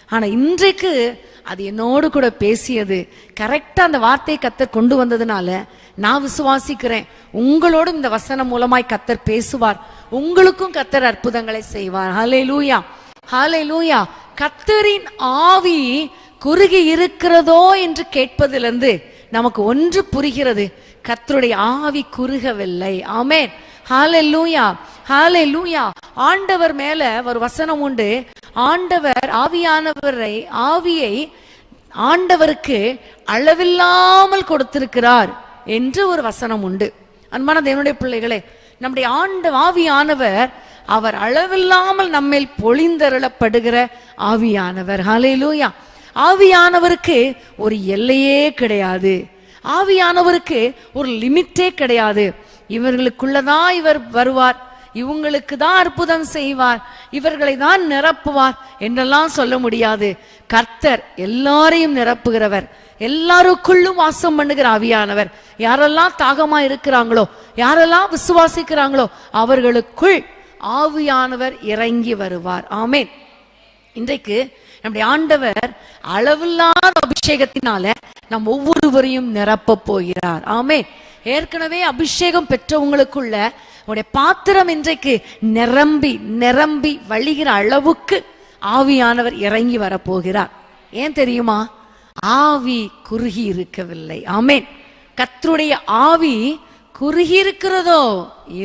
ஆனா இன்றைக்கு அது என்னோடு கூட பேசியது. கரெக்டா அந்த வார்த்தையை கர்த்தர் கொண்டு வந்ததுனால நான் விசுவாசிக்கிறேன், உங்களோடும் இந்த வசனம் மூலமாய் கர்த்தர் பேசுவார், உங்களுக்கும் கர்த்தர் அற்புதங்களை செய்வார். ஹல்லேலூயா, ஹல்லேலூயா. கர்த்தரின் ஆவி குறுகி இருக்கிறதோ என்று கேட்பதிலிருந்து நமக்கு ஒன்று புரிகிறது, கர்த்தருடைய ஆவி குறுகவில்லை. ஆமென், ஹல்லேலூயா, ஹல்லேலூயா. ஆண்டவர் மேல ஒரு வசனம் உண்டு, ஆண்டவர் ஆவியை ஆண்டவருக்கு அளவில்லாமல் கொடுத்திருக்கிறார் என்று ஒரு வசனம் உண்டு. அன்பான தேவனுடைய பிள்ளைகளே, நம்முடைய ஆவியானவர் அவர் அளவில்லாமல் நம்மேல் பொழிந்தருளப்படுகிற ஆவியானவர். ஹல்லேலூயா. ஆவியானவருக்கு ஒரு எல்லையே கிடையாது, ஆவியானவருக்கு ஒரு லிமிட்டே கிடையாது. இவர்களுக்குள்ளதான் இவர் வருவார், இவங்களுக்கு தான் அற்புதம் செய்வார், இவர்களை தான் நிரப்புவார் என்றெல்லாம் சொல்ல முடியாது. கர்த்தர் எல்லாரையும் நிரப்புகிறவர், எல்லாருக்குள்ளும் வாசம் பண்ணுகிற ஆவியானவர். யாரெல்லாம் தாகமா இருக்கிறாங்களோ, யாரெல்லாம் விசுவாசிக்கிறாங்களோ அவர்களுக்குள் ஆவியானவர் இறங்கி வருவார். ஆமென். இன்றைக்கு நம்முடைய ஆண்டவர் அளவில்லாத அபிஷேகத்தினால நம் ஒவ்வொருவரையும் நிரப்ப போகிறார். ஆமென். ஏற்கனவே அபிஷேகம் பெற்றவங்களுக்குள்ள உடைய பாத்திரம் இன்றைக்கு நிரம்பி நிரம்பி வழிகிற அளவுக்கு ஆவியானவர் இறங்கி வரப்போகிறார். ஏன் தெரியுமா? ஆவி குறுகி இருக்கவில்லை. ஆமென். கர்த்தருடைய ஆவி குறுகி இருக்கிறதோ?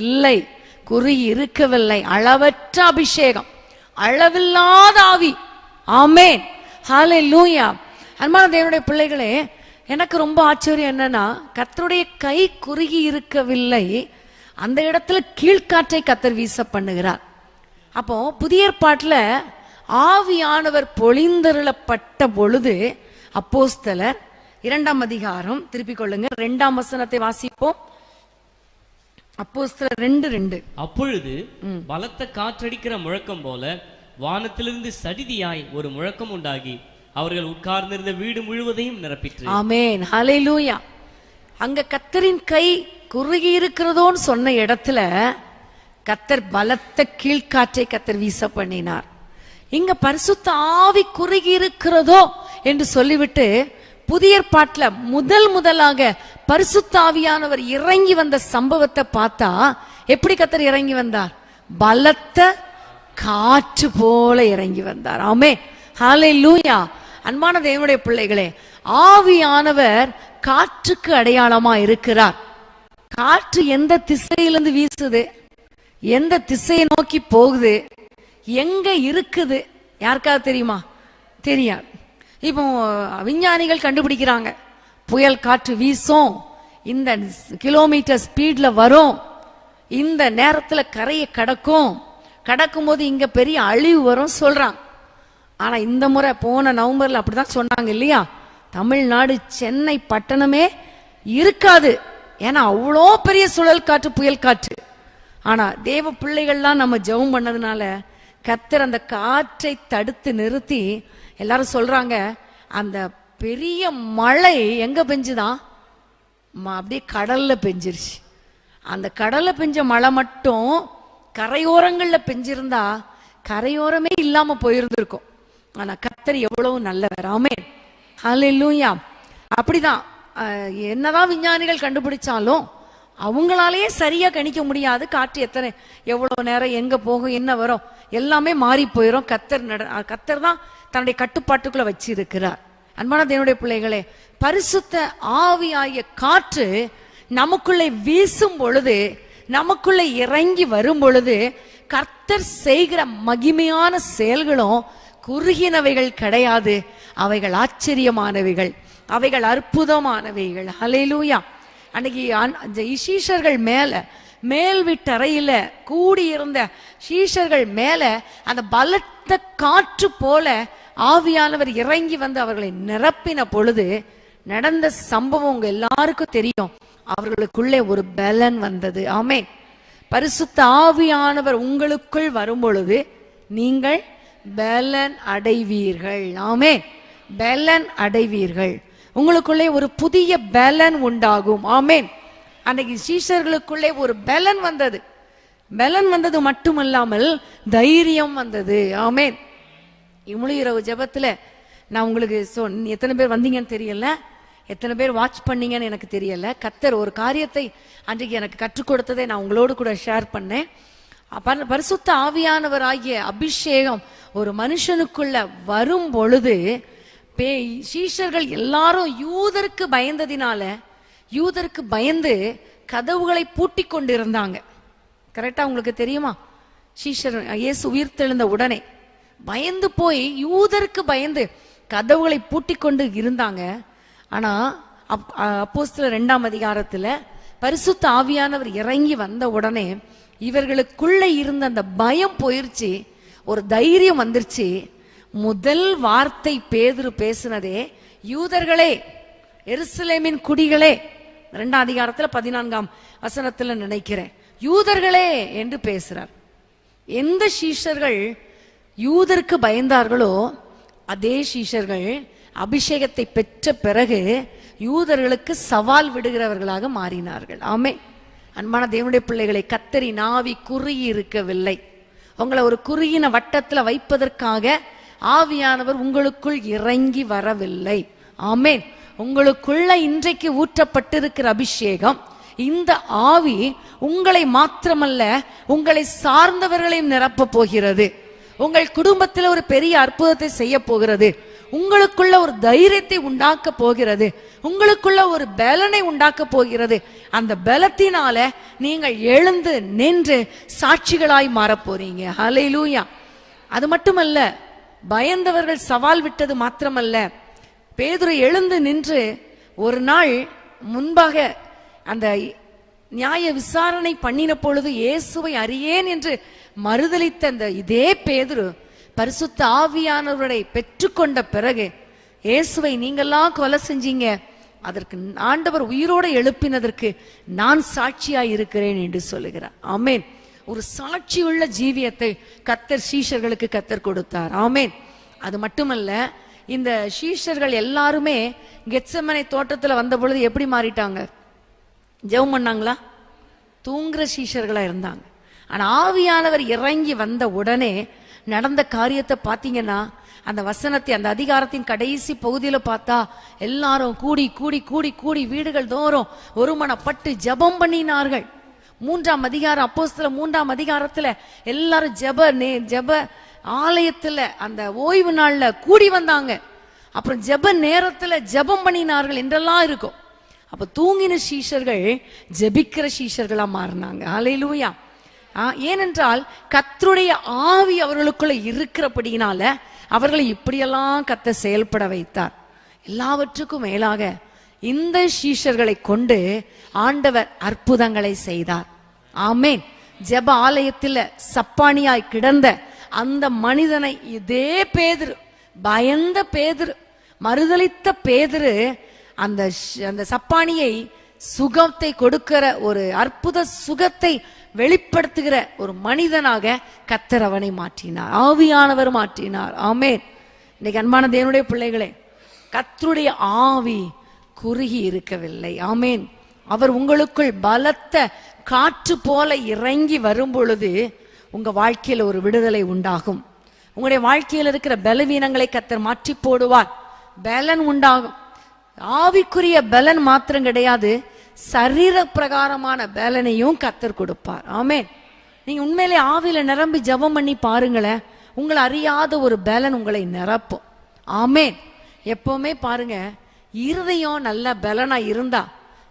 இல்லை, குறுகி இருக்கவில்லை. அளவற்ற அபிஷேகம், அளவில்லாத ஆவி. ஆமென், ஹல்லேலூயா. அன்பான தேவனுடைய பிள்ளைகளே, எனக்கு ரொம்ப ஆச்சரியம் என்னன்னா, கர்த்தருடைய கை குறுகி இருக்கவில்லை, அந்த இடத்துல கீழ்காற்றை கர்த்தர் வீச பண்ணுகிறார். அப்போ புதிய ஏற்பாட்டில் ஆவியானவர் பொழிந்தருளப்பட்ட பொழுது அப்போஸ்தலர் 2ஆம் அதிகாரம், திருப்பிக் கொள்ளுங்க, 2ஆம் வசனத்தை வாசிப்போம். அப்போஸ்தலர் 2:2. அப்பொழுது பலத்த காற்றடிக்கிற முழக்கம் போல வானத்திலிருந்து சடிதியாய் ஒரு முழக்கம் உண்டாகி அவர்கள் உட்கார்ந்திருந்த வீடு முழுவதையும் நிரப்பிற்று. ஆமென், ஹல்லேலூயா. அங்க கர்த்தரின் கை குறுகி இருக்கிறதோன்னு சொன்ன இடத்துல கர்த்தர் பலத்த கீழ்காற்றை கர்த்தர் வீச பண்ணினார். இங்க பரிசுத்த ஆவி குறுகி இருக்கிறதோ என்று சொல்லிவிட்டு புதிய ஏற்பாட்டுல முதலாக பரிசுத்த ஆவியானவர் இறங்கி வந்த சம்பவத்தை பார்த்தா எப்படி கர்த்தர் இறங்கி வந்தார்? பலத்த காற்று போல இறங்கி வந்தார். ஆமென், ஹல்லேலூயா. அன்பான தேவனுடைய பிள்ளைகளே, ஆவியானவர் காற்றுக்கு அடையாளமா இருக்கிறார். காற்று எந்த திசையிலிருந்து வீசுது, எந்த திசையை நோக்கி போகுது, எங்க இருக்குது, யாருக்காவது தெரியுமா? தெரியாது. இப்போ விஞ்ஞானிகள் கண்டுபிடிக்கிறாங்க, புயல் காற்று வீசும், இந்த கிலோமீட்டர் ஸ்பீட்ல வரும், இந்த நேரத்துல கரையை கடக்கும் போது இங்க பெரிய அழிவு வரும் சொல்றாங்க. ஆனா இந்த முறை போன நவம்பர்ல அப்படிதான் சொன்னாங்க இல்லையா? தமிழ்நாடு சென்னை பட்டணமே இருக்காது, ஏன்னா அவ்வளோ பெரிய சுழல் காற்று, புயல் காற்று. ஆனா தேவ பிள்ளைகள்லாம் நம்ம ஜெபம் பண்ணதுனால கர்த்தர் அந்த காற்றை தடுத்து நிறுத்தி, எல்லாரும் சொல்றாங்க அந்த பெரிய மழை எங்க பெஞ்சுதான், அப்படியே கடல்ல பெஞ்சிருச்சு. அந்த கடல்ல பெஞ்ச மழை மட்டும் கரையோரங்கள்ல பெஞ்சிருந்தா கரையோரமே இல்லாம போயிருந்திருக்கும். ஆனா கர்த்தர் எவ்வளவு நல்லவர். ஆமென், ஹல்லேலூயா. அப்படிதான் என்னதான் விஞ்ஞானிகள் கண்டுபிடிச்சாலும் அவங்களாலேயே சரியா கணிக்க முடியாது. காற்று எவ்வளவு நேரம் எங்க போகும், என்ன வரும், எல்லாமே மாறி போயிடும். கர்த்தர் தான் தன்னுடைய கட்டுப்பாட்டுக்குள்ள வச்சிருக்கிறார். அன்பான தேவனுடைய பிள்ளைகளே, பரிசுத்த ஆவியாகிய காற்று நமக்குள்ளே வீசும் பொழுது, நமக்குள்ளே இறங்கி வரும் பொழுது, கர்த்தர் செய்கிற மகிமையான செயல்களும் குறுகினவைகள் கிடையாது. அவைகள் ஆச்சரியமானவைகள், அவைகள் அற்புதமானவைகள். ஹல்லேலூயா. அன்னைக்கு சீஷர்கள் மேல, மேல் வீட்டறையில கூடியிருந்த சீஷர்கள் மேல அந்த பலத்த காற்று போல ஆவியானவர் இறங்கி வந்து அவர்களை நிரப்பின பொழுது நடந்த சம்பவம் உங்க எல்லாருக்கும் தெரியும். அவர்களுக்குள்ளே ஒரு பலன் வந்தது. ஆமென். பரிசுத்த ஆவியானவர் உங்களுக்குள் வரும் பொழுது நீங்கள் பலன் அடைவீர்கள். ஆமென், பலன் அடைவீர்கள். உங்களுக்குள்ளே ஒரு புதிய பலன் உண்டாகும். ஆமென். அன்னைக்கு சீஷர்களுக்குள்ளே ஒரு பலன் வந்தது. பலன் வந்தது மட்டுமல்லாமல் தைரியம் வந்தது. ஆமென். இமுழு இரவு ஜெபத்துல நான் உங்களுக்கு எத்தனை பேர் வந்தீங்கன்னு தெரியல, எத்தனை பேர் வாட்ச் பண்ணீங்கன்னு எனக்கு தெரியல. கர்த்தர் ஒரு காரியத்தை அன்றைக்கு எனக்கு கற்றுக் கொடுத்ததை நான் உங்களோடு கூட ஷேர் பண்ணேன். பரிசுத்த ஆவியானவராகிய அபிஷேகம் ஒரு மனுஷனுக்குள்ள வரும் பொழுது சீஷர்கள் எல்லாரும் யூதருக்கு பயந்ததினால, யூதருக்கு பயந்து கதவுகளை பூட்டி கொண்டிருந்தாங்க. கரெக்டா உங்களுக்கு தெரியுமா? சீஷர் இயேசு உயிர்த்தெழுந்த உடனே பயந்து போய் யூதருக்கு பயந்து கதவுகளை பூட்டி கொண்டு இருந்தாங்க. ஆனா அப்போஸ்தலர் 2ஆம் அதிகாரத்துல பரிசுத்த ஆவியானவர் இறங்கி வந்த உடனே இவர்களுக்குள்ள இருந்த அந்த பயம் போயிருச்சு, ஒரு தைரியம் வந்துருச்சு. முதல் வார்த்தை பேதுரு பேசினதே, யூதர்களே, எருசலேமின் குடிகளே, 2ஆம் அதிகாரத்துல 14ஆம் வசனத்துல நினைக்கிறேன், யூதர்களே என்று பேசுறார். எந்த சீஷர்கள் யூதருக்கு பயந்தார்களோ அதே சீஷர்கள் அபிஷேகத்தை பெற்ற பிறகு யூதர்களுக்கு சவால் விடுகிறவர்களாக மாறினார்கள். ஆமே. அன்பான தேவனுடைய பிள்ளைகளை, கர்த்தரின் ஆவி குறுகி இருக்கவில்லை. உங்களை ஒரு குறுகின வட்டத்துல வைப்பதற்காக ஆவியானவர் உங்களுக்குள் இறங்கி வரவில்லை. ஆமேன். உங்களுக்குள்ள இன்றைக்கு ஊற்றப்பட்டிருக்கிற அபிஷேகம், இந்த ஆவி உங்களை மாத்திரமல்ல உங்களை சார்ந்தவர்களையும் நிரப்ப போகிறது. உங்கள் குடும்பத்தில் ஒரு பெரிய அற்புதத்தை செய்ய போகிறது. உங்களுக்குள்ள ஒரு தைரியத்தை உண்டாக்க போகிறது. உங்களுக்குள்ள ஒரு பலனை உண்டாக்க போகிறது. அந்த பலத்தினால நீங்கள் எழுந்து நின்று சாட்சிகளாய் மாறப் போறீங்க. ஹல்லேலூயா. அது மட்டுமல்ல, பயந்தவர்கள் சவால் விட்டது மாத்திரமல்ல, பேதுரு எழுந்து நின்று ஒரு நாள் முன்பாக அந்த நியாய விசாரணை பண்ணின பொழுது இயேசுவை அறியேன் என்று மறுதலித்த அந்த இதே பேதுரு பரிசுத்த ஆவியானவரை பெற்றுக்கொண்ட பிறகு, இயேசுவை நீங்கெல்லாம் கொலை செஞ்சீங்க, அதற்கு ஆண்டவர் உயிரோடு எழுப்பினதற்கு நான் சாட்சியாய் இருக்கிறேன் என்று சொல்லுகிறார். ஆமேன். ஒரு சாட்சியுள்ள ஜீவியத்தை கர்த்தர் சீஷர்களுக்கு கர்த்தர் கொடுத்தார். ஆமேன். அது மட்டுமல்ல, இந்த சீஷர்கள் எல்லாருமே கெத்செமனே தோட்டத்துல வந்த பொழுது எப்படி மாறிட்டாங்க? ஜெபம் பண்ணாங்களா? தூங்குற சீஷர்களா இருந்தாங்க. ஆனா ஆவியானவர் இறங்கி வந்த உடனே நடந்த காரியத்தை பாத்தீங்கன்னா, அந்த வசனத்தை அந்த அதிகாரத்தின் கடைசி பகுதியில பார்த்தா எல்லாரும் கூடி கூடி கூடி கூடி வீடுகள் தோறும் ஒருமனப்பட்டு ஜெபம் பண்ணினார்கள். 3ஆம் அதிகாரம், அப்போஸ்தலர் 3ஆம் அதிகாரத்துல எல்லாரும் ஜெப ஆலயத்துல அந்த ஓய்வு நாள்ல கூடி வந்தாங்க. அப்புறம் ஜெப நேரத்துல ஜெபம் பண்ணினார்கள் என்றெல்லாம் இருக்கும். அப்ப தூங்கின சீஷர்கள் ஜெபிக்கிற சீஷர்களா மாறினாங்க. ஹல்லேலூயா. ஏனென்றால் கர்த்தருடைய ஆவி அவர்களுக்குள்ள இருக்கிறபடியினால அவர்களை இப்படியெல்லாம் கர்த்தர் செயல்பட வைத்தார். எல்லாவற்றுக்கும் மேலாக இந்த சீஷர்களை கொண்டு ஆண்டவர் அற்புதங்களை செய்தார். ஆமேன். ஜெப ஆலயத்தில் சப்பானியாய் கிடந்த அந்த மனிதனை இதே பேதுரு, பயந்த பேதுரு, மறுதலித்த பேதுரு, அந்த சப்பானியை சுகத்தை கொடுக்கிற ஒரு அற்புத சுகத்தை வெளிப்படுத்துகிற ஒரு மனிதனாக கர்த்தர் அவனை மாற்றினார், ஆவியானவர் மாற்றினார். ஆமென். இன்னைக்கு அன்பான தேவனுடைய பிள்ளைகளே, கர்த்தருடைய ஆவி குறுகி இருக்கவில்லை. ஆமென். அவர் உங்களுக்குள் பலத்த காற்று போல இறங்கி வரும் பொழுது உங்க வாழ்க்கையில ஒரு விடுதலை உண்டாகும். உங்களுடைய வாழ்க்கையில் இருக்கிற பலவீனங்களை கர்த்தர் மாற்றி போடுவார், பலன் உண்டாகும். ஆவிக்குரிய பலன் மாத்திரம் கிடையாது, சரீர பிரகாரமான பலனையும் கர்த்தர் கொடுப்பார். ஆமென். நீங்க உண்மையிலே ஆவியில நிரம்பி ஜெபம் பண்ணி பாருங்களேன், உங்களை அறியாத ஒரு பலன் உங்களை நிரப்பும். ஆமென். எப்பவுமே பாருங்க, இருதயம் நல்ல பலனா இருந்தா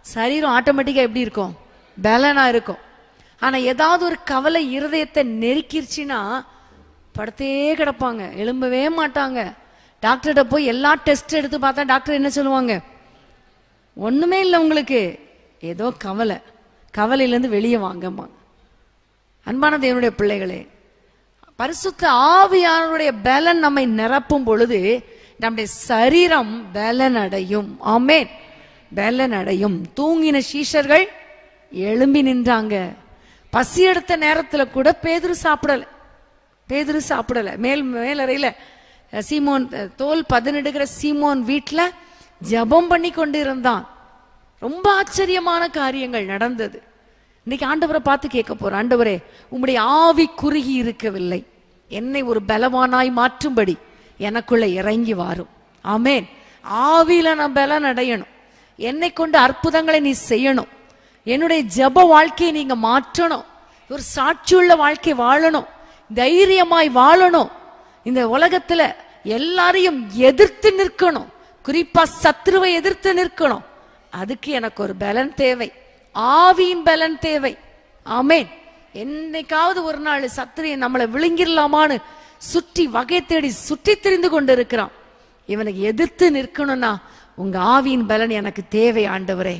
சரீரம் ஆட்டோமேட்டிக்கா எப்படி இருக்கும்? பலனா இருக்கும். ஆனா ஏதாவது ஒரு கவலை இருதயத்தை நெருக்கிருச்சுன்னா படுத்தே கிடப்பாங்க, எழும்பவே மாட்டாங்க. டாக்டர்கிட்ட போய் எல்லா டெஸ்ட் எடுத்து பார்த்தா டாக்டர் என்ன சொல்லுவாங்க? ஒண்ணுமே இல்லை உங்களுக்கு, ஏதோ கவலை, கவலையிலேருந்து வெளியே வாங்கம்மா. அன்பான தேவனுடைய பிள்ளைகளே, பரிசுத்த ஆவியானவருடைய பலன் நம்மை நிரப்பும் பொழுது நம்முடைய சரீரம் பலன் அடையும். ஆமென். பலன் அடையும். தூங்கின சீஷர்கள் எழும்பி நின்றாங்க. பசி எடுத்த நேரத்துல கூட பேதுரு சாப்பிடல. மேலறையில சீமோன், தோல் பதனிடுகிற சீமோன் வீட்டுல ஜெபம் பண்ணி கொண்டு இருந்தான். ரொம்ப ஆச்சரியமான காரியங்கள் நடந்தது. இன்னைக்கு ஆண்டவரை பார்த்து கேட்க போறேன், ஆண்டவரே உம்முடைய ஆவி குறுகி இருக்கவில்லை, என்னை ஒரு பலவானாய் மாற்றும்படி எனக்குள்ள இறங்கி வாரும். ஆமென். ஆவியில நான் பலன் அடையணும், என்னை கொண்டு அற்புதங்களை நீ செய்யணும், என்னுடைய ஜெப வாழ்க்கையை நீங்க மாற்றணும், ஒரு சாட்சியுள்ள வாழ்க்கை வாழணும், தைரியமாய் வாழணும், இந்த உலகத்துல எல்லாரையும் எதிர்த்து நிற்கணும், குறிப்பா சத்ருவை எதிர்த்து நிற்கணும். அதுக்கு எனக்கு ஒரு பலன் தேவை, ஆவியின் பலன் தேவை. ஆமென். என்னைக்காவது ஒரு நாள் சத்ருவை நம்மளை விழுங்கிடலாமான்னு சுற்றி வகை தேடி சுற்றி திரிந்து கொண்டு இருக்கிறான். இவனுக்கு எதிர்த்து நிற்கணும்னா உங்க ஆவியின் பலன் எனக்கு தேவை ஆண்டவரே.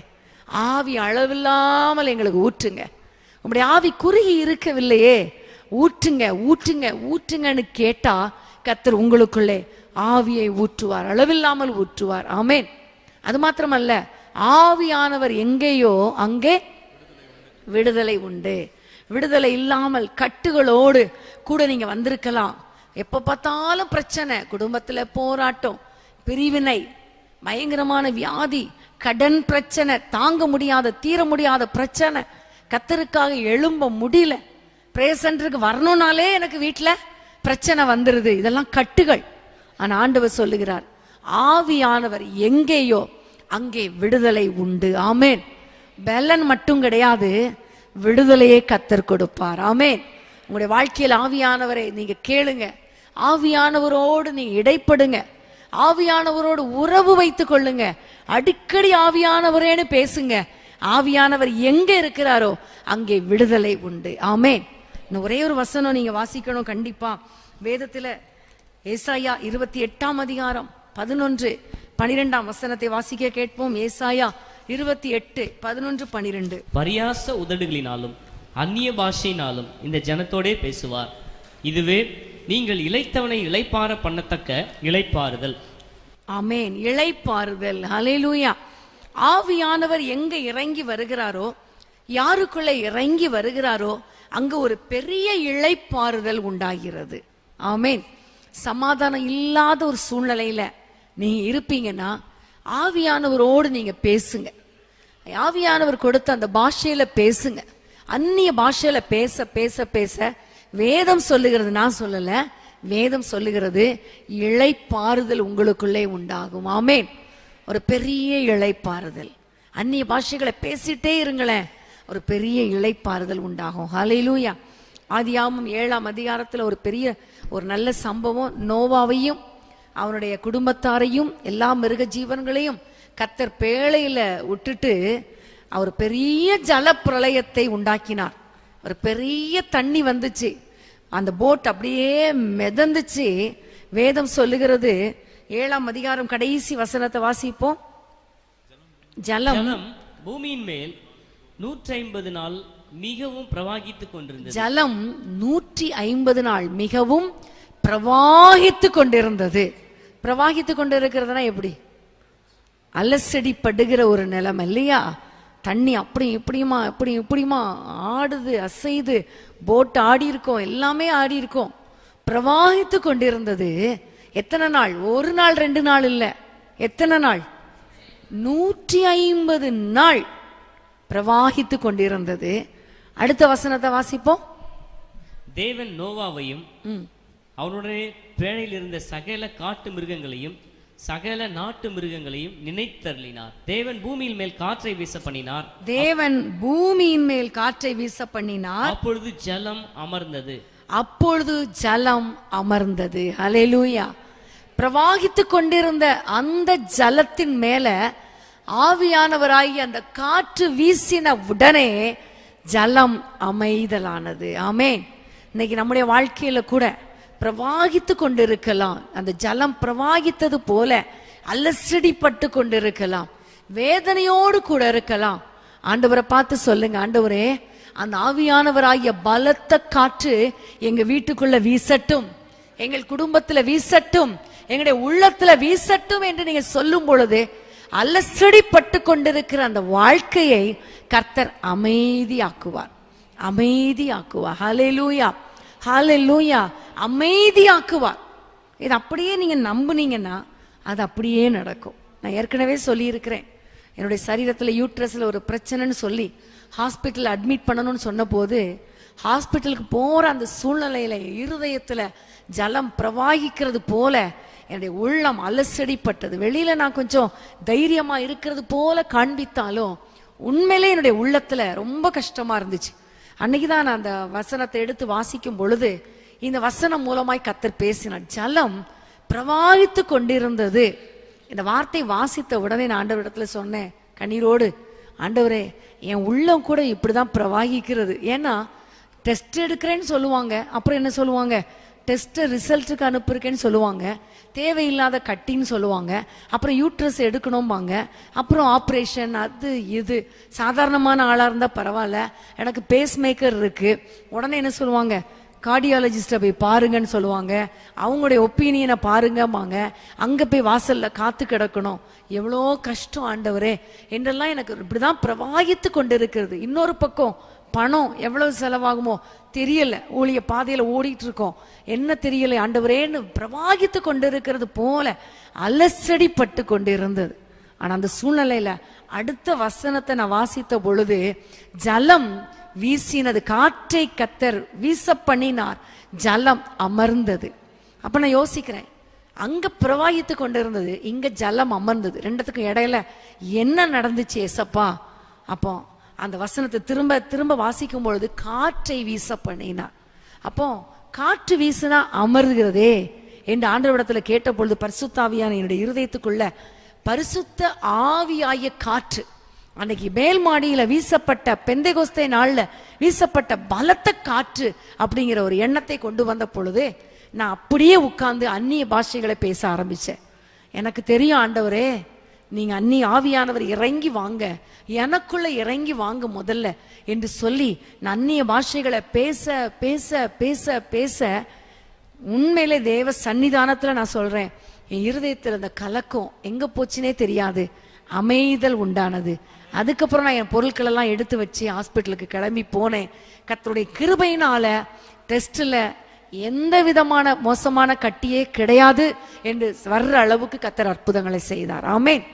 ஆவி அளவில்லாமல் எங்களுக்கு ஊற்றுங்க. உங்களுடைய ஆவி குறுகி இருக்கவில்லையே, ஊற்றுங்க ஊற்றுங்க ஊற்றுங்கன்னு கேட்டா கர்த்தர் உங்களுக்குள்ளே ஆவியை ஊற்றுவார், அளவில்லாமல் ஊற்றுவார். ஆமென். அது மாத்திரமல்ல, ஆவியானவர் எங்கேயோ அங்கே விடுதலை உண்டு. விடுதலை இல்லாமல் கட்டுகளோடு கூட நீங்க வந்திருக்கலாம். எப்ப பார்த்தாலும் பிரச்சனை, குடும்பத்துல போராட்டம், பிரிவினை, பயங்கரமான வியாதி, கடன் பிரச்சனை, தாங்க முடியாத தீர முடியாத பிரச்சனை, கர்த்தருக்காக எழும்ப முடியல, பிரேயர் சென்டருக்கு வரணும்னாலே எனக்கு வீட்டுல பிரச்சனை வந்துருது. இதெல்லாம் கட்டுகள். ஆனா ஆண்டவர் சொல்லுகிறார், ஆவியானவர் எங்கேயோ அங்கே விடுதலை உண்டு. ஆமென். பலன் மட்டும் கிடையாது, விடுதலையே கர்த்தர் கொடுப்பார். ஆமென். உங்களுடைய வாழ்க்கையில் ஆவியானவரை நீங்க கேளுங்க, ஆவியானவரோடு நீங்க இடைப்படுங்க, ஆவியானவரோடு உறவு வைத்துக் கொள்ளுங்க, அடிக்கடி ஆவியானவரேன்னு பேசுங்க. ஆவியானவர் எங்க இருக்கிறாரோ அங்கே விடுதலை உண்டு. ஆமென். இன்னும் ஒரே ஒரு வசனம் நீங்க வாசிக்கணும் கண்டிப்பா. வேதத்துல ஏசாயா 28ஆம் அதிகாரம் 11-12 வசனத்தை வாசிக்க கேட்போம். ஏசாயா 28:11-12. பரியாச உதடுகளினாலும் அந்நிய பாஷையினாலும் இந்த ஜனத்தோடே பேசுவார், இதுவே நீங்கள் இளைத்தவனை இளைப்பாற பண்ணத்தக்க இளைப்பாறுதல். ஆமென். இளைப்பாறுதல். ஹல்லேலூயா. ஆவியானவர் எங்க இறங்கி வருகிறாரோ, யாருக்குள்ள இறங்கி வருகிறாரோ அங்க ஒரு பெரிய இளைப்பாறுதல் உண்டாகிறது. ஆமென். சமாதானம் இல்லாத ஒரு சூழ்நிலையில நீங்க இருப்பீங்கன்னா ஆவியானவரோடு நீங்க பேசுங்க. ஆவியானவர் கொடுத்த அந்த பாஷையில பேசுங்க. அந்நிய பாஷையில பேச பேச பேச வேதம் சொல்லுகிறது, நான் சொல்லல, வேதம் சொல்லுகிறது, இளைப்பாறுதல் உங்களுக்குள்ளே உண்டாகும். ஆமென். ஒரு பெரிய இளைப்பாறுதல். அந்நிய பாஷைகளை பேசிட்டே இருங்களேன், ஒரு பெரிய இளைப்பாறுதல் உண்டாகும். ஹல்லேலூயா. ஆதியாகமம் 7ஆம் அதிகாரத்துல ஒரு பெரிய ஒரு நல்ல சம்பவம். நோவாவையும் அவனுடைய குடும்பத்தாரையும் எல்லா மிருக ஜீவன்களையும் கர்த்தர் பேழையில விட்டுட்டு அவர் பெரிய ஜல பிரளயத்தை உண்டாக்கினார். ஒரு பெரிய தண்ணி வந்துச்சு, அந்த போட் அப்படியே மிதந்துச்சு. வேதம் சொல்லுகிறது, 7ஆம் அதிகாரம் கடைசி வசனத்தை வாசிப்போம். ஜலம் பூமியின் மேல் 150 நாள் மிகவும் பிரவாகித்துக் கொண்டிருந்தது. ஜலம் 150 நாள் மிகவும் பிரவாகித்து கொண்டிருந்தது. பிரவாகித்து கொண்டிருக்கிறதுனா எப்படி? அலசடி படுகிற ஒரு நிலம் இல்லையா? தண்ணி அப்படி இப்படியுமா ஆடுது, அசைது, போட் ஆடி இருக்கோம், எல்லாமே ஆடி இருக்கோம், பிரவாகித்து கொண்டிருந்தது. எத்தனை நாள்? ஒரு நாள் 2 நாள் இல்ல, எத்தனை நாள்? 150 நாள் பிரவாகித்து கொண்டிருந்தது. அடுத்த வசனத்தை வாசிப்போம். தேவன் நோவாவையும் அவனுடைய பேழையில் இருந்த சகல காட்டு மிருகங்களையும் சகல நாட்டு மிருகங்களையும் நினைத்தருளினார். தேவன் பூமியின் மேல் காற்றை வீச பண்ணினார். தேவன் பூமியின் மேல் காற்றை வீச பண்ணினார். அப்பொழுது ஜலம் அமர்ந்தது. அப்பொழுது ஜலம் அமர்ந்தது. ஹல்லேலூயா. பிரவாகித்து கொண்டிருந்த அந்த ஜலத்தின் மேல ஆவியானவராகி அந்த காற்று வீசின உடனே ஜலம் அமைதலானது. ஆமென். இன்னைக்கு நம்முடைய வாழ்க்கையில கூட பிரவாகித்து கொண்டிருக்கலாம். அந்த ஜலம் பிரவாகித்தது போல அலசடிப்பட்டு கொண்டிருக்கலாம், வேதனையோடு கூட இருக்கலாம். ஆண்டவரை பார்த்து சொல்லுங்க, ஆண்டவரே, அந்த ஆவியானவராகிய பலத்த காற்று எங்க வீட்டுக்குள்ள வீசட்டும், எங்கள் குடும்பத்துல வீசட்டும், எங்களுடைய உள்ளத்துல வீசட்டும் என்று நீங்க சொல்லும் பொழுது அலசடிப்பட்டு கொண்டிருக்கிற அந்த வாழ்க்கையை கர்த்தர் அமைதியாக்குவார். அமைதியாக்குவார். ஹல்லேலூயா, ஹல்லேலூயா. அமைதியாக்குவார். இது அப்படியே நீங்க நம்புனீங்கன்னா அது அப்படியே நடக்கும். நான் ஏற்கனவே சொல்லி இருக்கிறேன், என்னுடைய சரீரத்துல யூட்ரஸ்ல ஒரு பிரச்சனைன்னு சொல்லி ஹாஸ்பிட்டல் அட்மிட் பண்ணணும்னு சொன்ன போது, ஹாஸ்பிட்டலுக்கு போற அந்த சூழ்நிலையில இருதயத்துல ஜலம் பிரவாகிக்கிறது போல என்னுடைய உள்ளம் அலசடிப்பட்டது. வெளியில நான் கொஞ்சம் தைரியமா இருக்கிறது போல காண்பித்தாலும் உண்மையிலே என்னுடைய உள்ளத்துல ரொம்ப கஷ்டமா இருந்துச்சு. அன்னைக்குதான் நான் அந்த வசனத்தை எடுத்து வாசிக்கும் பொழுது இந்த வசனம் மூலமாய் கர்த்தர் பேசினார். ஜலம் பிரவாகித்து கொண்டிருந்தது. இந்த வார்த்தை வாசித்த உடனே நான் ஆண்டவரிடத்துல சொன்னேன் கண்ணீரோடு, ஆண்டவரே, என் உள்ளம் கூட இப்படிதான் பிரவாகிக்கிறது. ஏன்னா டெஸ்ட் எடுக்கிறேன்னு சொல்லுவாங்க, அப்புறம் என்ன சொல்லுவாங்க, டெஸ்ட் ரிசல்ட்டுக்கு அனுப்பியிருக்கேன்னு சொல்லுவாங்க, தேவையில்லாத கட்டின்னு சொல்லுவாங்க, அப்புறம் யூட்ரஸ் எடுக்கணும்பாங்க, அப்புறம் ஆப்ரேஷன், அது இது. சாதாரணமான ஆளாக இருந்தால் பரவாயில்ல, எனக்கு பேஸ் மேக்கர் இருக்கு, உடனே என்ன சொல்லுவாங்க, கார்டியாலஜிஸ்ட்டை போய் பாருங்கன்னு சொல்லுவாங்க, அவங்களுடைய ஒப்பீனியனை பாருங்கம்பாங்க, அங்கே போய் வாசலில் காத்து கிடக்கணும். எவ்வளோ கஷ்டம் ஆண்டவரே என்றெல்லாம் எனக்கு இப்படிதான் பிரவாகித்து கொண்டு இருக்கிறது. இன்னொரு பக்கம் பணம் எவ்வளவு செலவாகுமோ தெரியல, ஊழிய பாதையில ஓடிட்டு இருக்கோம், என்ன தெரியல ஆண்டவரேன்னு பிரவாகித்து கொண்டிருக்கிறது போல அலசடிப்பட்டு கொண்டிருந்தது. ஆனா அந்த சூழ்நிலையில அடுத்த வசனத்தை நான் வாசித்த பொழுது ஜலம் வீசினது, காற்றை கர்த்தர் வீச பண்ணினார், ஜலம் அமர்ந்தது. அப்ப நான் யோசிக்கிறேன், அங்க பிரவாகித்து கொண்டிருந்தது, இங்க ஜலம் அமர்ந்தது, ரெண்டுத்துக்கும் இடையில என்ன நடந்துச்சு ஏசப்பா? அப்போ அந்த வசனத்தை திரும்ப திரும்ப வாசிக்கும் பொழுது காற்றை வீச பண்ணினார். அப்போ காற்று வீசினா அமர்கிறதே என்று ஆண்டவரிடத்துல கேட்ட பொழுது பரிசுத்த ஆவியான என்னுடைய இருதயத்துக்குள்ள பரிசுத்த ஆவியாய காற்று அன்னைக்கு மேல் மாடியில வீசப்பட்ட பெந்தைகோஸ்தே நாள்ல வீசப்பட்ட பலத்த காற்று அப்படிங்கிற ஒரு எண்ணத்தை கொண்டு வந்த பொழுது நான் அப்படியே உட்கார்ந்து அந்நிய பாஷைகளை பேச ஆரம்பிச்சேன். எனக்கு தெரியும் ஆண்டவரே, நீங்க அந்நிய ஆவியானவர் இறங்கி வாங்க, எனக்குள்ள இறங்கி வாங்க முதல்ல என்று சொல்லி நான் அந்நிய பாஷைகளை பேச பேச பேச பேச உண்மையிலே தேவ சன்னிதானத்துல நான் சொல்றேன், என் இருதயத்துல அந்த கலக்கம் எங்க போச்சுனே தெரியாது, அமைதல் உண்டானது. அதுக்கப்புறம் நான் என் பொருட்கள் எல்லாம் எடுத்து வச்சு ஹாஸ்பிட்டலுக்கு கிளம்பி போனேன். கர்த்தருடைய கிருபையினால டெஸ்ட்ல எந்த விதமான மோசமான கட்டியே கிடையாது என்று வர்ற அளவுக்கு கர்த்தர் அற்புதங்களை செய்தார். ஆமென்.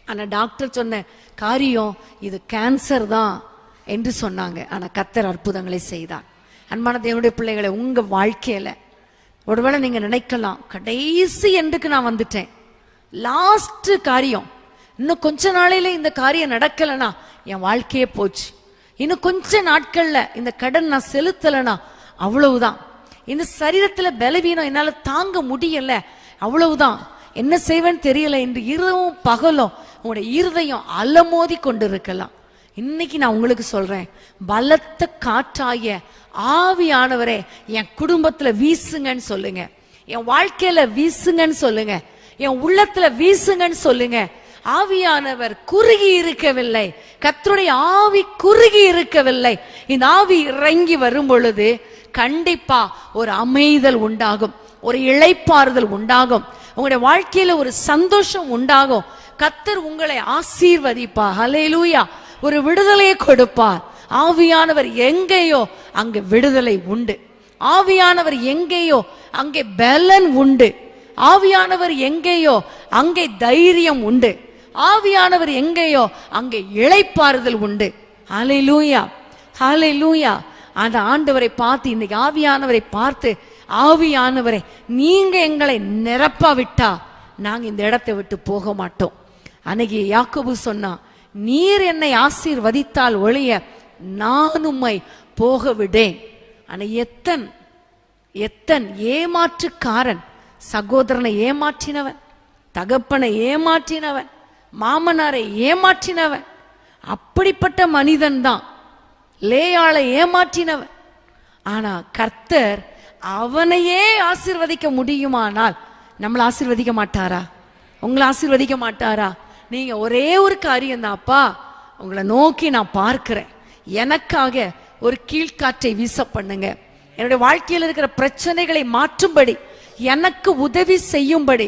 ஆனா டாக்டர் சொன்ன காரியம் இது கேன்சர் தான் என்று சொன்னாங்க. ஆனா கர்த்தர் அற்புதங்களை செய்தார். அன்பான தேவனுடைய பிள்ளைகளை, உங்க வாழ்க்கையில ஒருவேளை நீங்க நினைக்கலாம், கடைசி எண்டுக்கு நான் வந்துட்டேன், லாஸ்ட் காரியம், இன்னும் கொஞ்ச நாளையில இந்த காரியம் நடக்கலனா என் வாழ்க்கையே போச்சு, இன்னும் கொஞ்ச நாட்கள்ல இந்த கடன் நான் செலுத்தலனா அவ்வளவுதான், இந்த சரீரத்துல பலவீனம் என்னால தாங்க முடியல, அவ்வளவுதான், என்ன செய்வேன்னு தெரியல என்று இரவும் பகலும் உங்களுடைய இருதயம் அலமோதி கொண்டு இருக்கலாம். இன்னைக்கு நான் உங்களுக்கு சொல்றேன், பலத்த காற்றாய ஆவியானவரே என் குடும்பத்துல வீசுங்கன்னு சொல்லுங்க, என் வாழ்க்கையில வீசுங்கன்னு சொல்லுங்க, என் உள்ளத்துல வீசுங்கன்னு சொல்லுங்க. ஆவியானவர் குறுகி இருக்கவில்லை, கர்த்தருடைய ஆவி குறுகி இருக்கவில்லை. இந்த ஆவி இறங்கி வரும் பொழுது கண்டிப்பா ஒரு அமைதல் உண்டாகும், ஒரு இளைப்பாறுதல் உண்டாகும், உங்களுடைய வாழ்க்கையில ஒரு சந்தோஷம் உண்டாகும். கர்த்தர் உங்களை ஆசீர்வதிப்பா. ஹல்லேலூயா. ஒரு விடுதலையை கொடுப்பார். ஆவியானவர் எங்கேயோ அங்கே விடுதலை உண்டு. ஆவியானவர் எங்கேயோ அங்கே பலன் உண்டு. ஆவியானவர் எங்கேயோ அங்கே தைரியம் உண்டு. ஆவியானவர் எங்கேயோ அங்கே இளைப்பாறுதல் உண்டு. ஹல்லேலூயா, ஹல்லேலூயா. அந்த ஆண்டவரை பார்த்து, இன்னைக்கு ஆவியானவரை பார்த்து, ஆவியானவரை நீங்க எங்களை நிரப்பாவிட்டா நாங்க இந்த இடத்தை விட்டு போக மாட்டோம். அன்னைக்கு யாக்கோபு சொன்னா, நீர் என்னை ஆசீர்வதித்தால் ஒழிய நான் உம்மை போக விடேன். ஆனா எத்தன் ஏமாற்றுக்காரன், சகோதரனை ஏமாற்றினவன், தகப்பனை ஏமாற்றினவன், மாமனாரை ஏமாற்றினவன், அப்படிப்பட்ட மனிதன் தான் லேயாளை ஏமாற்றினவன். ஆனா கர்த்தர் அவனையே ஆசீர்வதிக்க முடியுமானால் நம்மளை ஆசீர்வதிக்க மாட்டாரா? உங்களை ஆசீர்வதிக்க மாட்டாரா? நீங்க ஒரே ஒரு காரியம் தான், அப்பா உங்களை நோக்கி நான் பார்க்கிறேன், எனக்காக ஒரு கீழ்காற்றை வீச பண்ணுங்க, என்னுடைய வாழ்க்கையில் இருக்கிற பிரச்சனைகளை மாற்றும்படி, எனக்கு உதவி செய்யும்படி,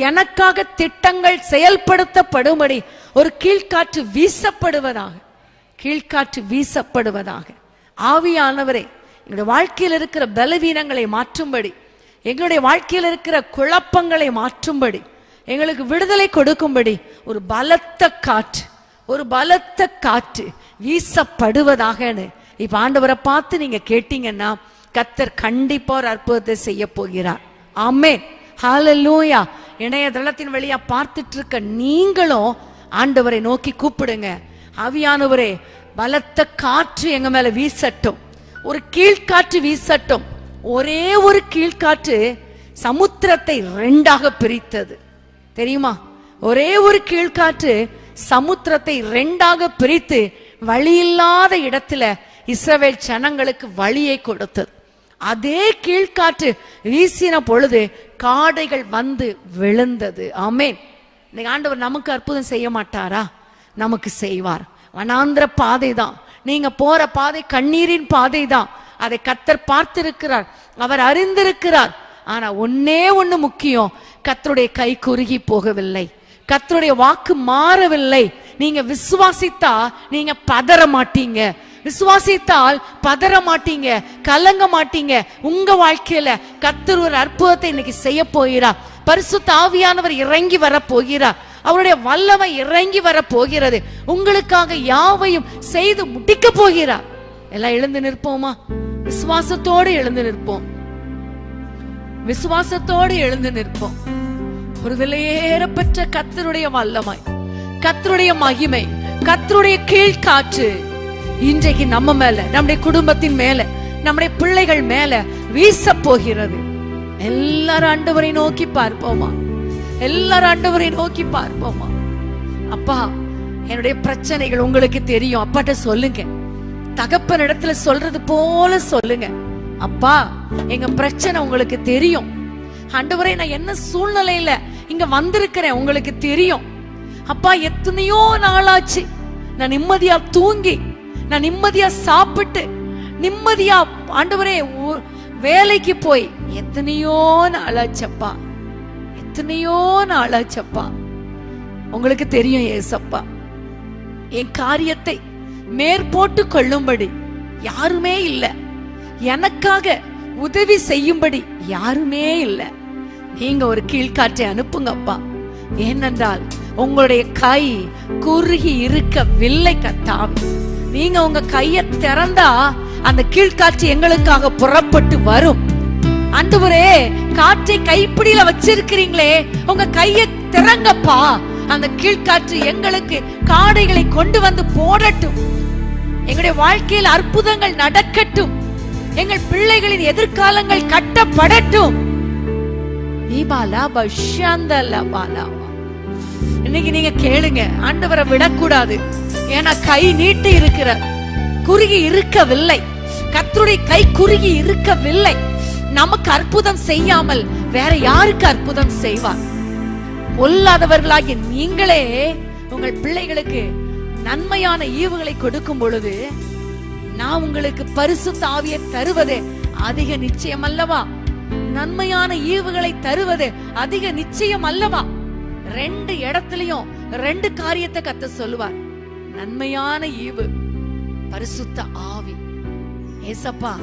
எனக்காக திட்டங்கள் செயல்படுத்தப்படும்படி ஒரு கீழ்காற்று வீசப்படுவதாக, கீழ்காற்று வீசப்படுவதாக. ஆவியானவரே, எங்களுடைய வாழ்க்கையில் இருக்கிற பலவீனங்களை மாற்றும்படி, எங்களுடைய வாழ்க்கையில் இருக்கிற குழப்பங்களை மாற்றும்படி, எங்களுக்கு விடுதலை கொடுக்கும்படி ஒரு பலத்த காற்று, ஒரு பலத்த காற்று வீசப்படுவதாகன்னு இப்ப ஆண்டவரை பார்த்து நீங்க கேட்டீங்கன்னா கர்த்தர் கண்டிப்பா ஒரு அற்புதத்தை செய்ய போகிறார். ஆமென், ஹல்லேலூயா. இணையதளத்தின் வழியா பார்த்துட்டு இருக்க நீங்களும் ஆண்டவரை நோக்கி கூப்பிடுங்க. ஆவியானவரே, பலத்த காற்று எங்க மேல வீசட்டும், ஒரு கீழ்காற்று வீசட்டும். ஒரே ஒரு கீழ்காற்று சமுத்திரத்தை ரெண்டாக பிரித்தது தெரியுமா? ஒரே ஒரு கீழ்காற்று சமுத்திரத்தை ரெண்டாக பிரித்து வழியில்லாத இடத்துல இஸ்ரவேல் ஜனங்களுக்கு வழியை கொடுத்தது. அதே கீழ்காற்று வீசின பொழுது காடைகள் வந்து விழுந்தது. ஆமென். இன்னைக்கு ஆண்டவர் நமக்கு அற்புதம் செய்ய மாட்டாரா? நமக்கு செய்வார். வனாந்திர பாதை தான், நீங்க போற பாதை கண்ணீரின் பாதை தான். அதை கர்த்தர் பார்த்திருக்கிறார், அவர் அறிந்திருக்கிறார். ஆனா ஒன்னே ஒண்ணு முக்கியம், கர்த்தருடைய கை குறுகி போகவில்லை, கர்த்தருடைய வாக்கு மாறவில்லை. நீங்க விசுவாசித்தா நீங்க பதற மாட்டீங்க, விசுவாசித்தால் பதற மாட்டீங்க, கலங்க மாட்டீங்க. உங்க வாழ்க்கையில கர்த்தர் ஒரு அற்புதத்தை இன்னைக்கு செய்ய போகிறார். பரிசுத்த ஆவியானவர் இறங்கி வர போகிறார், அவருடைய வல்லமை இறங்கி வர போகிறது, உங்களுக்காக யாவையும் செய்து முடிக்க போகிறார். எல்லாம் எழுந்து நிற்போமா? விசுவாசத்தோடு எழுந்து நிற்போம், விசுவாசத்தோடு எழுந்து நிற்போம். ஒரு விலையேறப்பெற்ற கர்த்தருடைய வல்லமை, கர்த்தருடைய மகிமை, கர்த்தருடைய கீழ்காற்று இன்றைக்கு நம்ம மேல, நம்முடைய குடும்பத்தின் மேல, நம்முடைய பிள்ளைகள் மேல வீச போகிறது. எல்லாரும் ஆண்டவரை நோக்கி பார்ப்போமா? எல்லாரும் ஆண்டவரை நோக்கி பார்ப்போமா? அப்பா, என்னுடைய பிரச்சனைகள் உங்களுக்கு தெரியும், அப்பாட்ட சொல்லுங்க. தகப்பன் இடத்துல சொல்றது போல சொல்லுங்க. அப்பா, எங்க பிரச்சனை உங்களுக்கு தெரியும். ஆண்டவரே, நான் என்ன சூழ்நிலையில இங்க வந்திருக்கிறேன் உங்களுக்கு தெரியும். அப்பா, எத்தனையோ நாளாச்சு நான் நிம்மதியா தூங்கி, நான் நிம்மதியா சாப்பிட்டு, நிம்மதியா ஆண்டவரே வேலைக்கு போய் எத்தனையோ நாளாச்சப்பா, எத்தனையோ நாளாச்சப்பா. உங்களுக்கு தெரியும் ஏசப்பா, என் காரியத்தை மேற்போட்டு கொள்ளும்படி யாருமே இல்லை, எனக்காக உதவி செய்யும்படி யாருமே இல்லை. நீங்க ஒரு கீழ்காற்றை அனுப்புங்கப்பா. ஏனென்றால் உங்களுடைய கை குறுகி இருக்கவில்லை கர்த்தாவே. நீங்க உங்க கையை திறந்தா அந்த கீழ்காற்று எங்களுக்காக புறப்பட்டு வரும். ஆண்டவரே, காற்றை கைப்பிடியில வச்சிருக்கிறீங்களே, உங்க கையை திறங்கப்பா. அந்த கீழ்காற்று எங்களுக்கு காடைகளை கொண்டு வந்து போடட்டும், எங்களுடைய வாழ்க்கையில் அற்புதங்கள் நடக்கட்டும், எங்கள் பிள்ளைகளின் எதிர்காலங்கள் கட்டப்படட்டும். இன்னைக்கு நீங்க கேளுங்க, ஆண்டவரை விடக்கூடாது. ஏன்னா கை நீட்டி இருக்கிற, குறுகி இருக்கவில்லை. கர்த்தருடைய கை குறுகி இருக்கவில்லை. நமக்கு அற்புதம் செய்யாமல் வேற யாருக்கு அற்புதம் செய்வார்? பொல்லாதவர்களாகிய நீங்களே உங்கள் பிள்ளைகளுக்கு நன்மையான ஈவுகளை கொடுக்கும் பொழுது நான் உங்களுக்கு பரிசுத்த ஆவியை தருவது அதிக நிச்சயம் அல்லவா? நன்மையான ஈவுகளை தருவது அதிக நிச்சயம் அல்லவா? ரெண்டு இடத்துலயும் ரெண்டு காரியத்தை கர்த்தர் சொல்லுவார். நன்மையான ஈவு பரிசுத்த ஆவி. ஏசப்பா,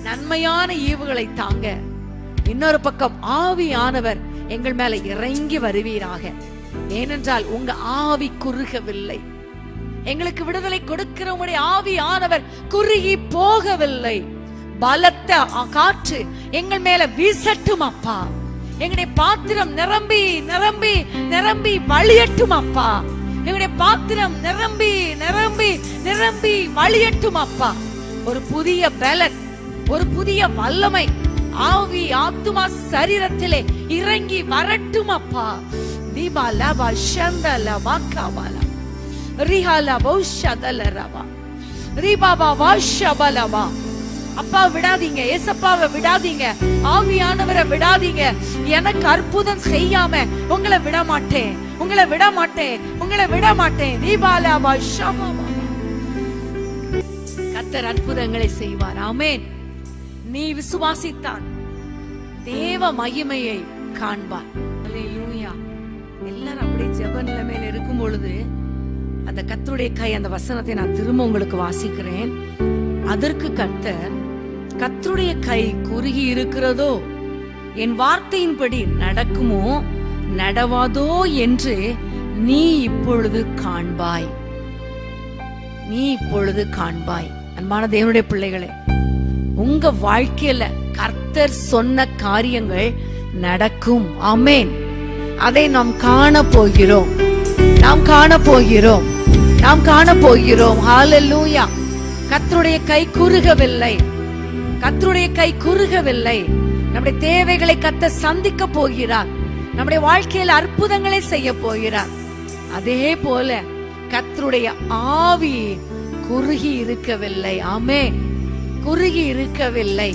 நன்மையான ஈவுகளை தாங்க. இன்னொரு பக்கம் ஆவியானவர் எங்கள் மேல இறங்கி வருவீராக. ஏனென்றால் உங்க ஆவி குறுகவில்லை. எங்களுக்கு விடுதலை கொடுக்கிற உங்களுடைய ஆவியானவர் குறுகி போகவில்லை. பலத்த காற்று எங்கள் மேல வீசட்டும் அப்பா. எங்களுடைய பாத்திரம் நிரம்பி நிரம்பி நிரம்பி வழியட்டும் அப்பா. எங்களுடைய பாத்திரம் நிரம்பி நிரம்பி நிரம்பி வழியட்டும் அப்பா. ஒரு புதிய பலன், ஒரு புதிய வல்லமை ஆவி ஆத்துமா சரீரத்திலே இறங்கி வரட்டும் அப்பா. தீபாலபா ஷந்தலபா காபாலா ரிஹாலபா ஷதலரபா ரிபாபா வாஷபலபா. அப்பா விடாதீங்க, ஏசப்பாவை விடாதீங்க, ஆவியானவரை விடாதீங்க. எனக்கு அற்புதம் செய்யாம உங்களை விட மாட்டேன், உங்களை விட மாட்டேன், உங்களை விட மாட்டேன். தீபாலபா ஷபலபா. கர்த்தர் அற்புதங்களை செய்வார். ஆமென். நீ விசுவாசித்தால் தேவ மகிமையை காண்பார். அல்லேலூயா. எல்லாரும் அப்படியே ஜெப நிலைமையில இருக்கும் பொழுது அந்த கர்த்தருடைய கை, அந்த வசனத்தை நான் திரும்ப உங்களுக்கு வாசிக்கிறேன். அதற்கு கர்த்தர், கர்த்தருடைய கை குறுகி இருக்கிறதோ, என் வார்த்தையின்படி நடக்குமோ நடவாதோ என்று நீ இப்பொழுது காண்பாய். நீ இப்பொழுது காண்பாய். அன்பான தேவனுடைய பிள்ளைகளே, உங்க வாழ்க்கையில கர்த்தர் சொன்ன காரியங்கள் நடக்கும். ஆமென். அதை நாம் காண போகிறோம், நாம் காண போகிறோம், நாம் காண போகிறோம். ஹல்லேலூயா. கர்த்தருடைய கை குறுகவில்லை, கர்த்தருடைய கை குறுகவில்லை. நம்முடைய தேவைகளை கர்த்தர் சந்திக்க போகிறார். நம்முடைய வாழ்க்கையில் அற்புதங்களை செய்ய போகிறார். அதே போல கர்த்தருடைய ஆவி குறுகி இருக்கவில்லை. ஆமென். குறுகி இருக்கவில்லை.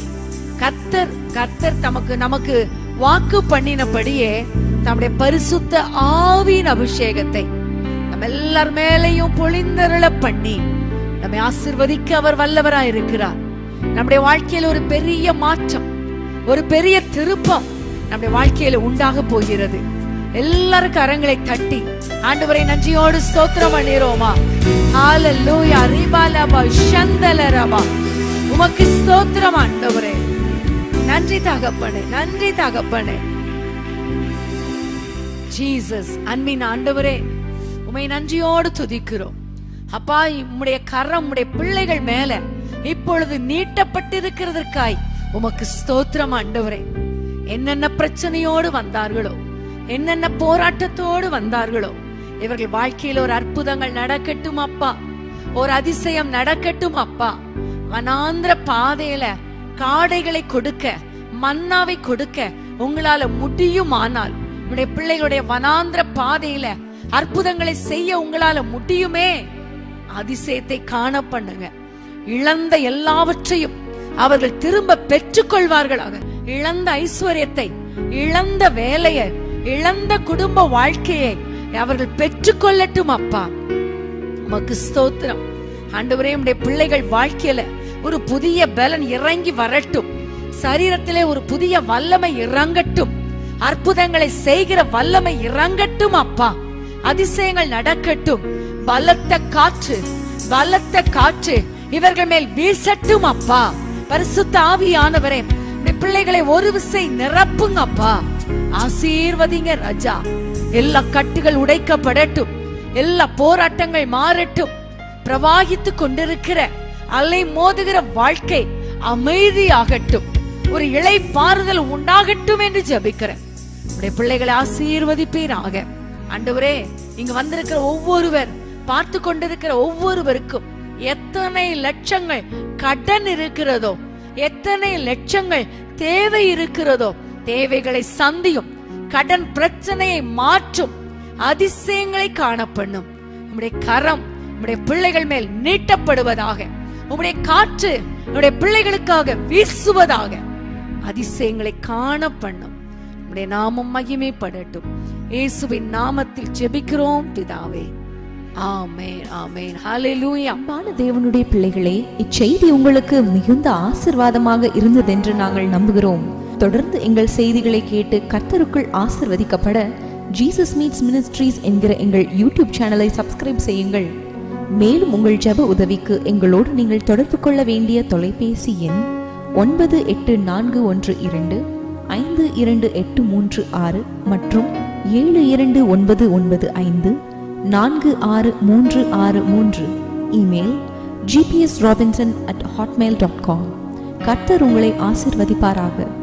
கர்த்தர் நமக்கு வாக்கு பண்ணினபடியே நம்முடைய பரிசுத்த ஆவியின் அபிஷேகத்தை நம்ம எல்லார் மேலையும் பொழிந்தருள பண்ணி நம்மை ஆசீர்வதிக்க அவர் வல்லவராய் இருக்கிறார். நம்முடைய வாழ்க்கையில ஒரு பெரிய மாற்றம், ஒரு பெரிய திருப்பம் நம்முடைய வாழ்க்கையில உண்டாக போகிறது. எல்லாரும் கரங்களை தட்டி ஆண்டவரை நன்றியோடு ஸ்தோத்திரம் பண்ணிரோமா. ஹல்லேலூயா. ரிபாலபா ஷந்தலரபா. உமக்கு ஸ்தோத்திரம் ஆண்டவரே. நன்றி தகப்பனே, நன்றி தகப்பனே. ஜீசஸ். அன்பின் ஆண்டவரே, உம்மை நன்றியோடு துதிக்கிறோம் அப்பா. உம்முடைய கரம் உம்முடைய பிள்ளைகள் மேல இப்பொழுது நீட்டப்பட்டிருக்கிறதற்காய் உமக்கு ஸ்தோத்திரம் ஆண்டவரே. என்னென்ன பிரச்சனையோடு வந்தார்களோ, என்னென்ன போராட்டத்தோடு வந்தார்களோ, இவர்கள் வாழ்க்கையில் ஒரு அற்புதங்கள் நடக்கட்டும் அப்பா, ஒரு அதிசயம் நடக்கட்டும் அப்பா. வனாந்திர பாதையில காடைகளை கொடுக்க, மன்னாவை கொடுக்க உங்களால முடியுமானால், உங்களுடைய பிள்ளைகளுடைய வனாந்திர பாதையில அற்புதங்களை செய்ய உங்களால முடியுமே. அதிசயத்தை காண பண்ணுங்க. இழந்த எல்லாவற்றையும் அவர்கள் திரும்ப பெற்றுக் கொள்வார்களாக. இழந்த ஐஸ்வர்யத்தை, இழந்த வேலையை, இழந்த குடும்ப வாழ்க்கையை அவர்கள் பெற்றுக்கொள்ளட்டும் அப்பா. உமக்கு ஸ்தோத்திரம் ஆண்டவரே. உம்முடைய பிள்ளைகள் வாழ்க்கையில ஒரு புதிய பலன் இறங்கி வரட்டும். சரீரத்திலே ஒரு புதிய வல்லமை இறங்கட்டும். அற்புதங்களை செய்கிற வல்லமை இறங்கட்டும் அப்பா. அதிசயங்கள் நடக்கட்டும். பலத்த காற்று, பலத்த காற்று இவர்கள் மேல் வீசட்டும் அப்பா. பரிசுத்த ஆவியானவரே, பிள்ளைகளை ஒரு விசை நிரப்புங்க அப்பா. ஆசீர்வதிங்க ராஜா. எல்லா கட்டுகள் உடைக்கப்படட்டும், எல்லா போராட்டங்கள் மாறட்டும். பிரவாகித்து கொண்டிருக்கிற அலை மோதுகிற வாழ்க்கை அமைதியாகட்டும். ஒரு இளை பாறுதல் உண்டாகட்டும் என்று ஜெபிக்கிறேன். உடைய பிள்ளைகளை ஆசீர்வதிப்பீராக ஆண்டவரே. இங்க வந்திருக்கிற ஒவ்வொருவர், பார்த்து கொண்டிருக்கிற ஒவ்வொருவருக்கும் எத்தனை லட்சங்கள் கடன் இருக்கிறதோ, எத்தனை லட்சங்கள் தேவை இருக்கிறதோ, தேவைகளை சந்தியும், கடன் பிரச்சனையை மாற்றும், அதிசயங்களை காணப்பண்ணும். உம்முடைய கரம் உம்முடைய பிள்ளைகள் மேல் நீட்டப்படுவதாக. உம்முடைய காற்று உம்முடைய பிள்ளைகளுக்காக வீசுவதாக. அதிசயங்களை காணப்பண்ணும். உம்முடைய நாமம் மகிமைப்படட்டும். இயேசுவின் நாமத்தில் ஜெபிக்கிறோம் பிதாவே. ஆமென், ஆமென். ஹல்லேலூயா. அன்பான தேவனுடைய பிள்ளைகளே, இச்செய்தி உங்களுக்கு மிகுந்த ஆசீர்வாதமாக இருந்ததென்று நாங்கள் நம்புகிறோம். தொடர்ந்து எங்கள் செய்திகளை கேட்டு கர்த்தருக்குள் ஆசீர்வதிக்கப்பட ஜீசஸ் மீட்ஸ் மினிஸ்ட்ரீஸ் என்கிற எங்கள் யூடியூப் சேனலை சப்ஸ்கிரைப் செய்யுங்கள். மேலும் உங்கள் ஜெப உதவிக்கு எங்களோடு நீங்கள் தொடர்பு கொள்ள வேண்டிய தொலைபேசி எண் 9842252836 மற்றும் 7299546363. Email gpsrobinson@hotmail.com. கர்த்தர் உங்களை ஆசீர்வதிப்பாராக.